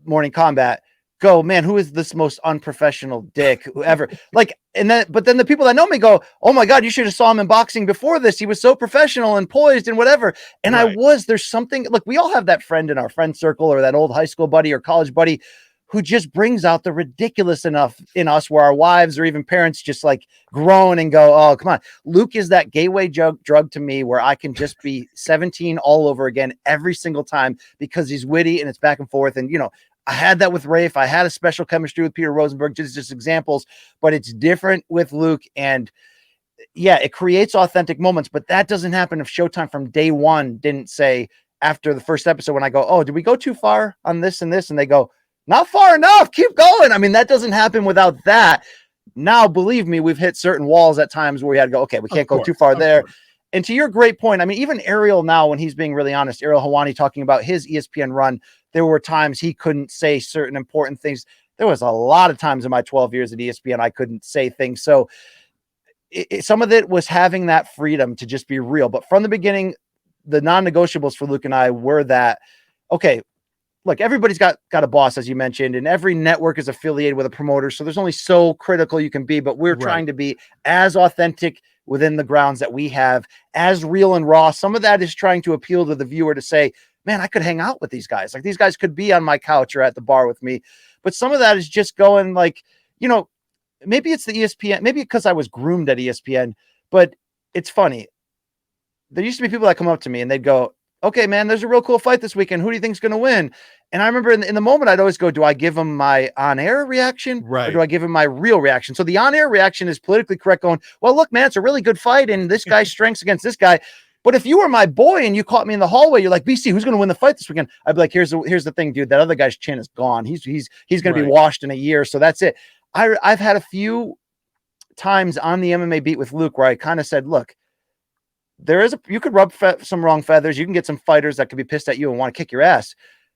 Morning Combat go, man, who is this most unprofessional dick ever? Like, but then the people that know me go, oh my God, you should have saw him in boxing before this. He was so professional and poised and whatever. And right. There's something, look, we all have that friend in our friend circle or that old high school buddy or college buddy who just brings out the ridiculous enough in us where our wives or even parents just like groan and go, oh, come on. Luke is that gateway drug to me where I can just be 17 all over again every single time because he's witty and it's back and forth. And, you know, I had that with Rafe. I had a special chemistry with Peter Rosenberg, just examples, but it's different with Luke. And yeah, it creates authentic moments, but that doesn't happen if Showtime from day one didn't say after the first episode, when I go, oh, did we go too far on this and this? And they go, not far enough, keep going. I mean, that doesn't happen without that. Now, believe me, we've hit certain walls at times where we had to go, okay, we can't go too far there. And to your great point, I mean, even Ariel now, when he's being really honest, Ariel Hawani talking about his ESPN run, there were times he couldn't say certain important things. There was a lot of times in my 12 years at ESPN, I couldn't say things. So some of it was having that freedom to just be real. But from the beginning, the non-negotiables for Luke and I were that, okay, look, everybody's got a boss, as you mentioned, and every network is affiliated with a promoter. So there's only so critical you can be, but we're trying to be as authentic within the grounds that we have, as real and raw. Some of that is trying to appeal to the viewer to say, man, I could hang out with these guys. Like, these guys could be on my couch or at the bar with me. But some of that is just going like, you know, maybe it's the ESPN, maybe because I was groomed at ESPN, but it's funny. There used to be people that come up to me and they'd go, okay, man, there's a real cool fight this weekend. Who do you think's going to win? And I remember in the moment, I'd always go, do I give him my on-air reaction or do I give him my real reaction? So the on-air reaction is politically correct, going, well, look, man, it's a really good fight and this guy's strengths against this guy. But if you were my boy and you caught me in the hallway, you're like, BC, who's going to win the fight this weekend? I'd be like, here's the thing, dude. That other guy's chin is gone. He's going to be washed in a year. So that's it. I've had a few times on the MMA beat with Luke where I kind of said, look, you could rub some wrong feathers. You can get some fighters that could be pissed at you and want to kick your ass.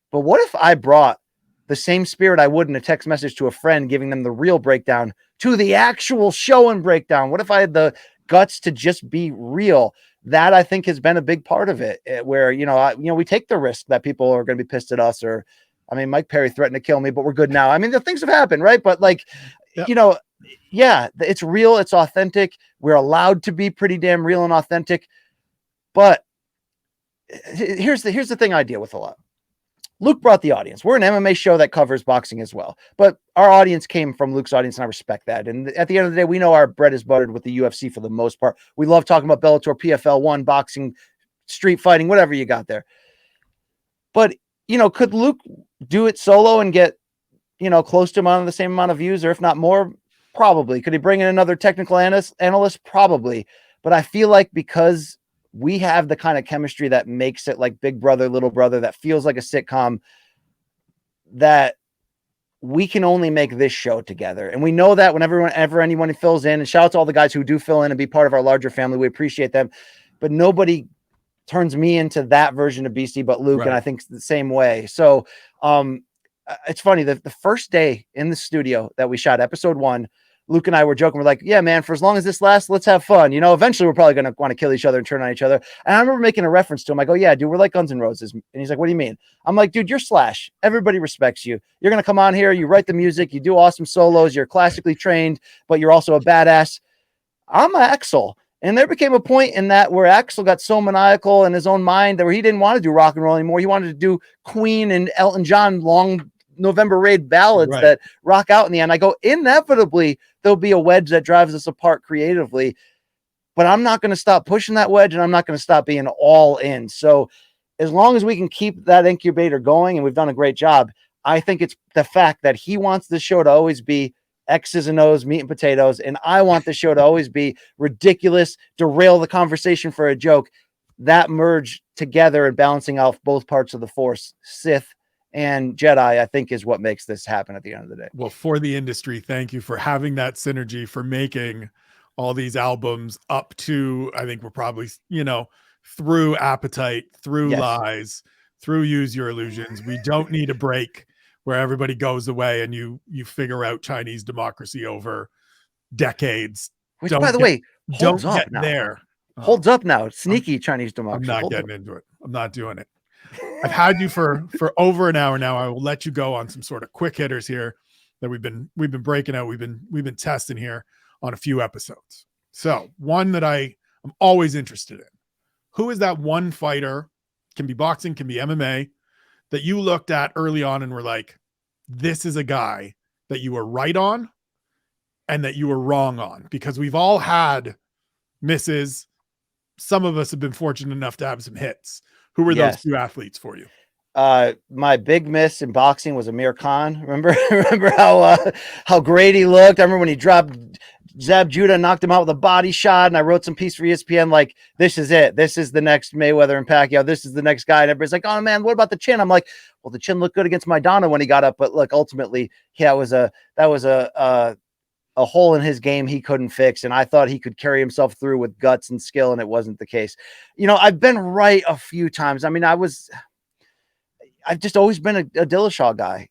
But what if I brought the same spirit I would in a text message to a friend, giving them the real breakdown, to the actual show and breakdown? What if I had the guts to just be real? That, I think, has been a big part of it, where, we take the risk that people are going to be pissed at us, or, I mean, Mike Perry threatened to kill me, but we're good now. I mean, the things have happened, right? But like, it's real. It's authentic. We're allowed to be pretty damn real and authentic. But here's the thing I deal with a lot. Luke brought the audience. We're an MMA show that covers boxing as well, but our audience came from Luke's audience, and I respect that. And at the end of the day, we know our bread is buttered with the UFC for the most part. We love talking about Bellator, PFL 1, boxing, street fighting, whatever you got there. But, could Luke do it solo and get, close to the same amount of views, or if not more? Probably. Could he bring in another technical analyst? Probably. But I feel like because we have the kind of chemistry that makes it like Big Brother, Little Brother, that feels like a sitcom, that we can only make this show together. And we know that whenever anyone fills in, and shout out to all the guys who do fill in and be part of our larger family, we appreciate them. But nobody turns me into that version of BC but Luke, and I think it's the same way. So it's funny, the first day in the studio that we shot episode 1, Luke and I were joking. We're like, yeah, man, for as long as this lasts, let's have fun. Eventually we're probably going to want to kill each other and turn on each other. And I remember making a reference to him. I go, yeah, dude, we're like Guns N' Roses. And he's like, what do you mean? I'm like, dude, you're Slash. Everybody respects you. You're going to come on here. You write the music. You do awesome solos. You're classically trained, but you're also a badass. I'm Axl. And there became a point in that where Axl got so maniacal in his own mind that where he didn't want to do rock and roll anymore. He wanted to do Queen and Elton John long November Raid ballads that rock out in the end. I go, inevitably, there'll be a wedge that drives us apart creatively. but I'm not going to stop pushing that wedge, and I'm not going to stop being all in. So as long as we can keep that incubator going, and we've done a great job, I think it's the fact that he wants the show to always be X's and O's, meat and potatoes, and I want the show to always be ridiculous, derail the conversation for a joke. That merge together and balancing out both parts of the Force, Sith and Jedi, I think is what makes this happen at the end of the day. Well, for the industry, thank you for having that synergy, for making all these albums up to, I think we're probably, through Appetite, through Lies, through Use Your Illusions. We don't need a break where everybody goes away and you figure out Chinese democracy over decades. Which, by the way, holds up now. There. Holds up now. Sneaky Chinese democracy. I'm not getting into it. I'm not doing it. I've had you for over an hour now. I will let you go on some sort of quick hitters here that we've been breaking out. We've been testing here on a few episodes. So one that I'm always interested in. Who is that one fighter? Can be boxing, can be MMA, that you looked at early on and were like, this is a guy that you were right on and that you were wrong on? Because we've all had misses. Some of us have been fortunate enough to have some hits. Who were those two athletes for you? My big miss in boxing was Amir Khan. Remember how great he looked? I remember when he dropped Zab Judah and knocked him out with a body shot, and I wrote some piece for ESPN like, this is it. This is the next Mayweather and Pacquiao. This is the next guy. And everybody's like, oh man, what about the chin? I'm like, well, the chin looked good against Maidana when he got up, but look, ultimately, that was a hole in his game he couldn't fix, and I thought he could carry himself through with guts and skill, and it wasn't the case. I've been right a few times. I mean, I've just always been a Dillashaw guy,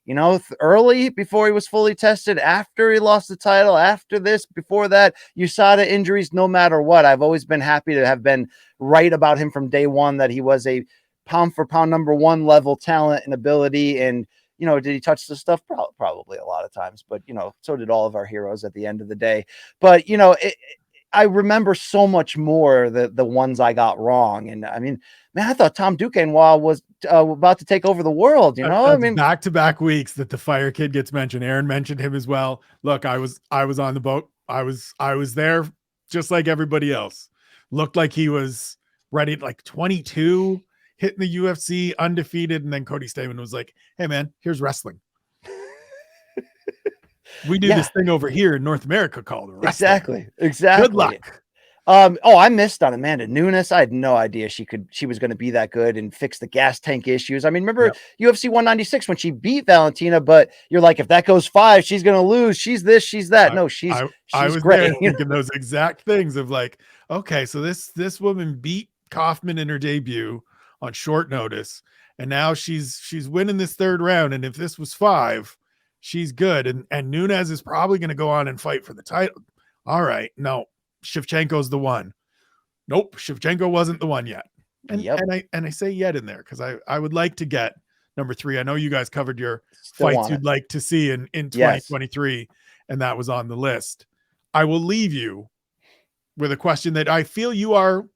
early before he was fully tested, after he lost the title, after this, before that, USADA injuries, no matter what. I've always been happy to have been right about him from day one, that he was a pound for pound #1 level talent and ability. And, did he touch the stuff? Probably a lot of times, but, so did all of our heroes at the end of the day. But, I remember so much more the ones I got wrong. And I mean, man, I thought Tom Duquesnoy was about to take over the world. I mean, back-to-back weeks that the Fire Kid gets mentioned. Aaron mentioned him as well. Look, I was on the boat. I was there just like everybody else. Looked like he was ready, like 22, hitting the UFC, undefeated. And then Cody Stamen was like, hey man, here's wrestling. We do this thing over here in North America called wrestling. Exactly. Good luck. I missed on Amanda Nunes. I had no idea she was going to be that good and fix the gas tank issues. I mean, remember UFC 196 when she beat Valentina, but you're like, if that goes 5, she's going to lose. She's this, she's that. No, she's was great. There thinking those exact things of like, okay, so this woman beat Kaufman in her debut on short notice, and now she's winning this 3rd round. And if this was 5, she's good. And Nunes is probably going to go on and fight for the title. All right. No, Shevchenko's the one. Nope. Shevchenko wasn't the one yet. And I say yet in there because I would like to get number 3. I know you guys covered your fights you'd like to see in 2023, and that was on the list. I will leave you with a question that I feel you are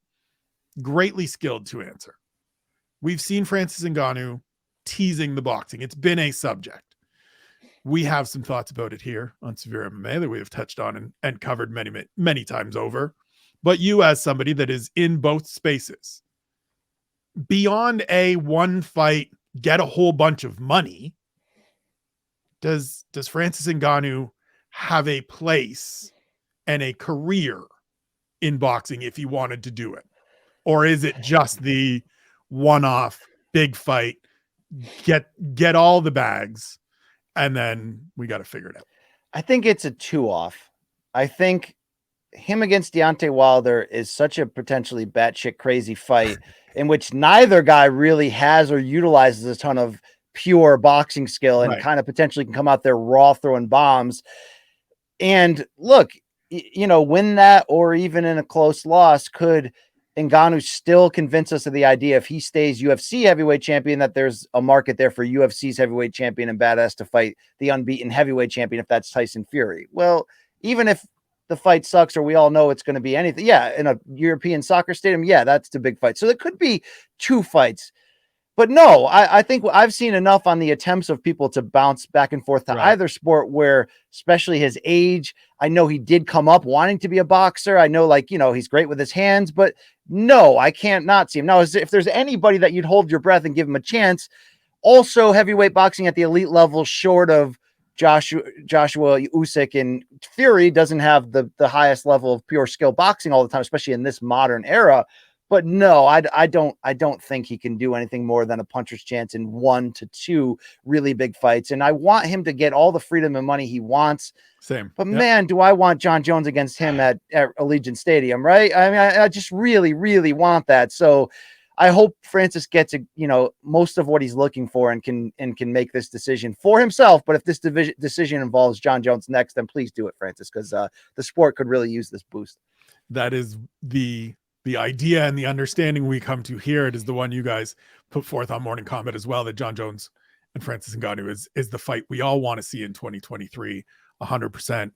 greatly skilled to answer. We've seen Francis Ngannou teasing the boxing. It's been a subject. We have some thoughts about it here on SevereMMA that we have touched on and covered many, many times over. But you, as somebody that is in both spaces, beyond a one fight, get a whole bunch of money, does Francis Ngannou have a place and a career in boxing if he wanted to do it? Or is it just the one-off big fight, get all the bags, and then we got to figure it out? I think it's a 2-off. I think him against Deontay Wilder is such a potentially batshit crazy fight in which neither guy really has or utilizes a ton of pure boxing skill and kind of potentially can come out there raw throwing bombs. And look, win that or even in a close loss, could Ngannou still convince us of the idea if he stays UFC heavyweight champion that there's a market there for UFC's heavyweight champion and badass to fight the unbeaten heavyweight champion if that's Tyson Fury? Well, even if the fight sucks or we all know it's going to be anything, in a European soccer stadium, that's the big fight. So there could be 2 fights. But no, I think I've seen enough on the attempts of people to bounce back and forth to Right. either sport where, especially his age, I know he did come up wanting to be a boxer. I know, like, he's great with his hands, but no, I can't not see him. Now, if there's anybody that you'd hold your breath and give him a chance, also heavyweight boxing at the elite level, short of Joshua Usyk in theory, doesn't have the highest level of pure skill boxing all the time, especially in this modern era. But no, I don't think he can do anything more than a puncher's chance in 1 to 2 really big fights. And I want him to get all the freedom and money he wants. Same. But man, do I want John Jones against him at Allegiant Stadium, right? I mean, I just really, really want that. So I hope Francis gets most of what he's looking for and can make this decision for himself. But if this decision involves John Jones next, then please do it, Francis, because the sport could really use this boost. That is the idea and the understanding we come to here. It is the one you guys put forth on Morning Kombat as well, that John Jones and Francis Ngannou is the fight we all want to see in 2023, 100%.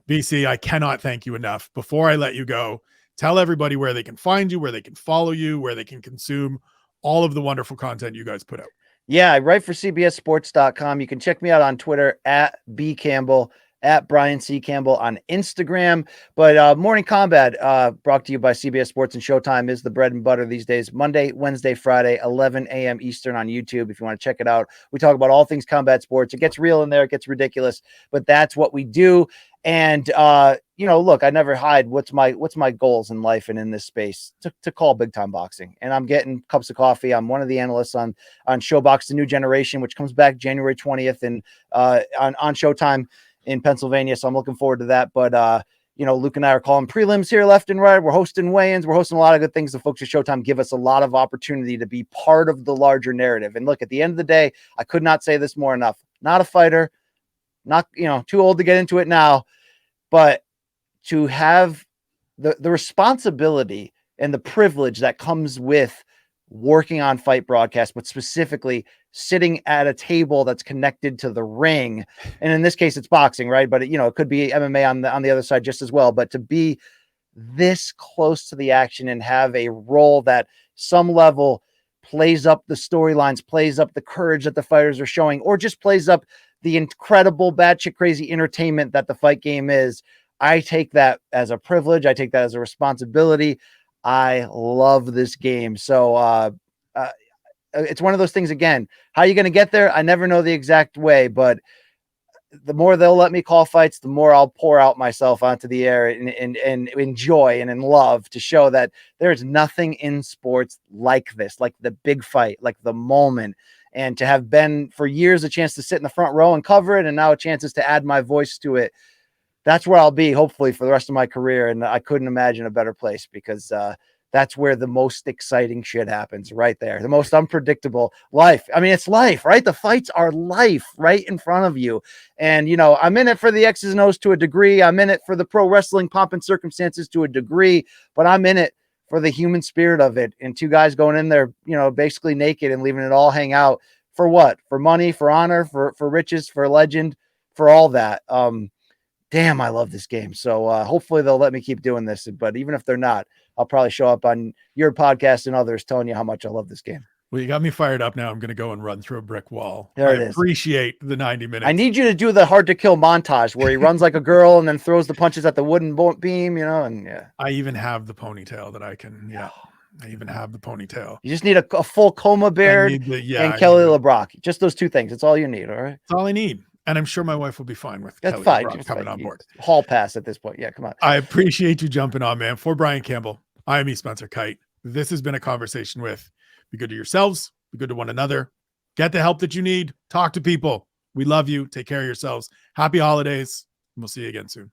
BC, I cannot thank you enough. Before I let you go, tell everybody where they can find you, where they can follow you, where they can consume all of the wonderful content you guys put out. Yeah, I write for CBSSports.com. You can check me out on Twitter at @BCampbell, at Brian C. Campbell on Instagram. But Morning Kombat, brought to you by CBS Sports and Showtime, is the bread and butter these days. Monday, Wednesday, Friday, 11 a.m. Eastern on YouTube. If you want to check it out, we talk about all things combat sports. It gets real in there. It gets ridiculous, but that's what we do. And, look, I never hide what's my goals in life and in this space to call big time boxing. And I'm getting cups of coffee. I'm one of the analysts on Showbox, The New Generation, which comes back January 20th and on Showtime in Pennsylvania. So I'm looking forward to that. But, Luke and I are calling prelims here left and right. We're hosting weigh-ins. We're hosting a lot of good things. The folks at Showtime give us a lot of opportunity to be part of the larger narrative. And look, at the end of the day, I could not say this more enough. Not a fighter, not, too old to get into it now, but to have the responsibility and the privilege that comes with working on fight broadcast, but specifically sitting at a table that's connected to the ring. And in this case, it's boxing, right? But it could be MMA on the other side just as well. But to be this close to the action and have a role that some level plays up the storylines, plays up the courage that the fighters are showing, or just plays up the incredible batshit crazy entertainment that the fight game is, I take that as a privilege. I take that as a responsibility. I love this game. So it's one of those things, again, how are you going to get there? I never know the exact way, but the more they'll let me call fights, the more I'll pour out myself onto the air and enjoy and in love to show that there's nothing in sports like this, like the big fight, like the moment. And to have been for years a chance to sit in the front row and cover it, and now a chance is to add my voice to it. That's where I'll be, hopefully, for the rest of my career. And I couldn't imagine a better place, because that's where the most exciting shit happens, right there. The most unpredictable life. I mean, it's life, right? The fights are life right in front of you. And, I'm in it for the X's and O's to a degree. I'm in it for the pro wrestling pomp and circumstances to a degree, but I'm in it for the human spirit of it. And two guys going in there, basically naked and leaving it all hang out for what? For money, for honor, for riches, for legend, for all that. Damn, I love this game. So hopefully they'll let me keep doing this. But even if they're not, I'll probably show up on your podcast and others telling you how much I love this game. Well, you got me fired up now. I'm going to go and run through a brick wall. There it is. Appreciate the 90 minutes. I need you to do the hard to kill montage where he runs like a girl and then throws the punches at the wooden beam, and yeah. I even have the ponytail that I can, I even have the ponytail. You just need a full coma beard and Kelly LeBrock. Just those two things. That's all you need, all right? That's all I need. And I'm sure my wife will be fine with That's Kelly fine. LeBrock coming on board. Hall pass at this point. Yeah, come on. I appreciate you jumping on, man. For Brian Campbell, I am E. Spencer Kite. This has been a conversation with be good to yourselves, be good to one another, get the help that you need, talk to people. We love you. Take care of yourselves. Happy holidays. And we'll see you again soon.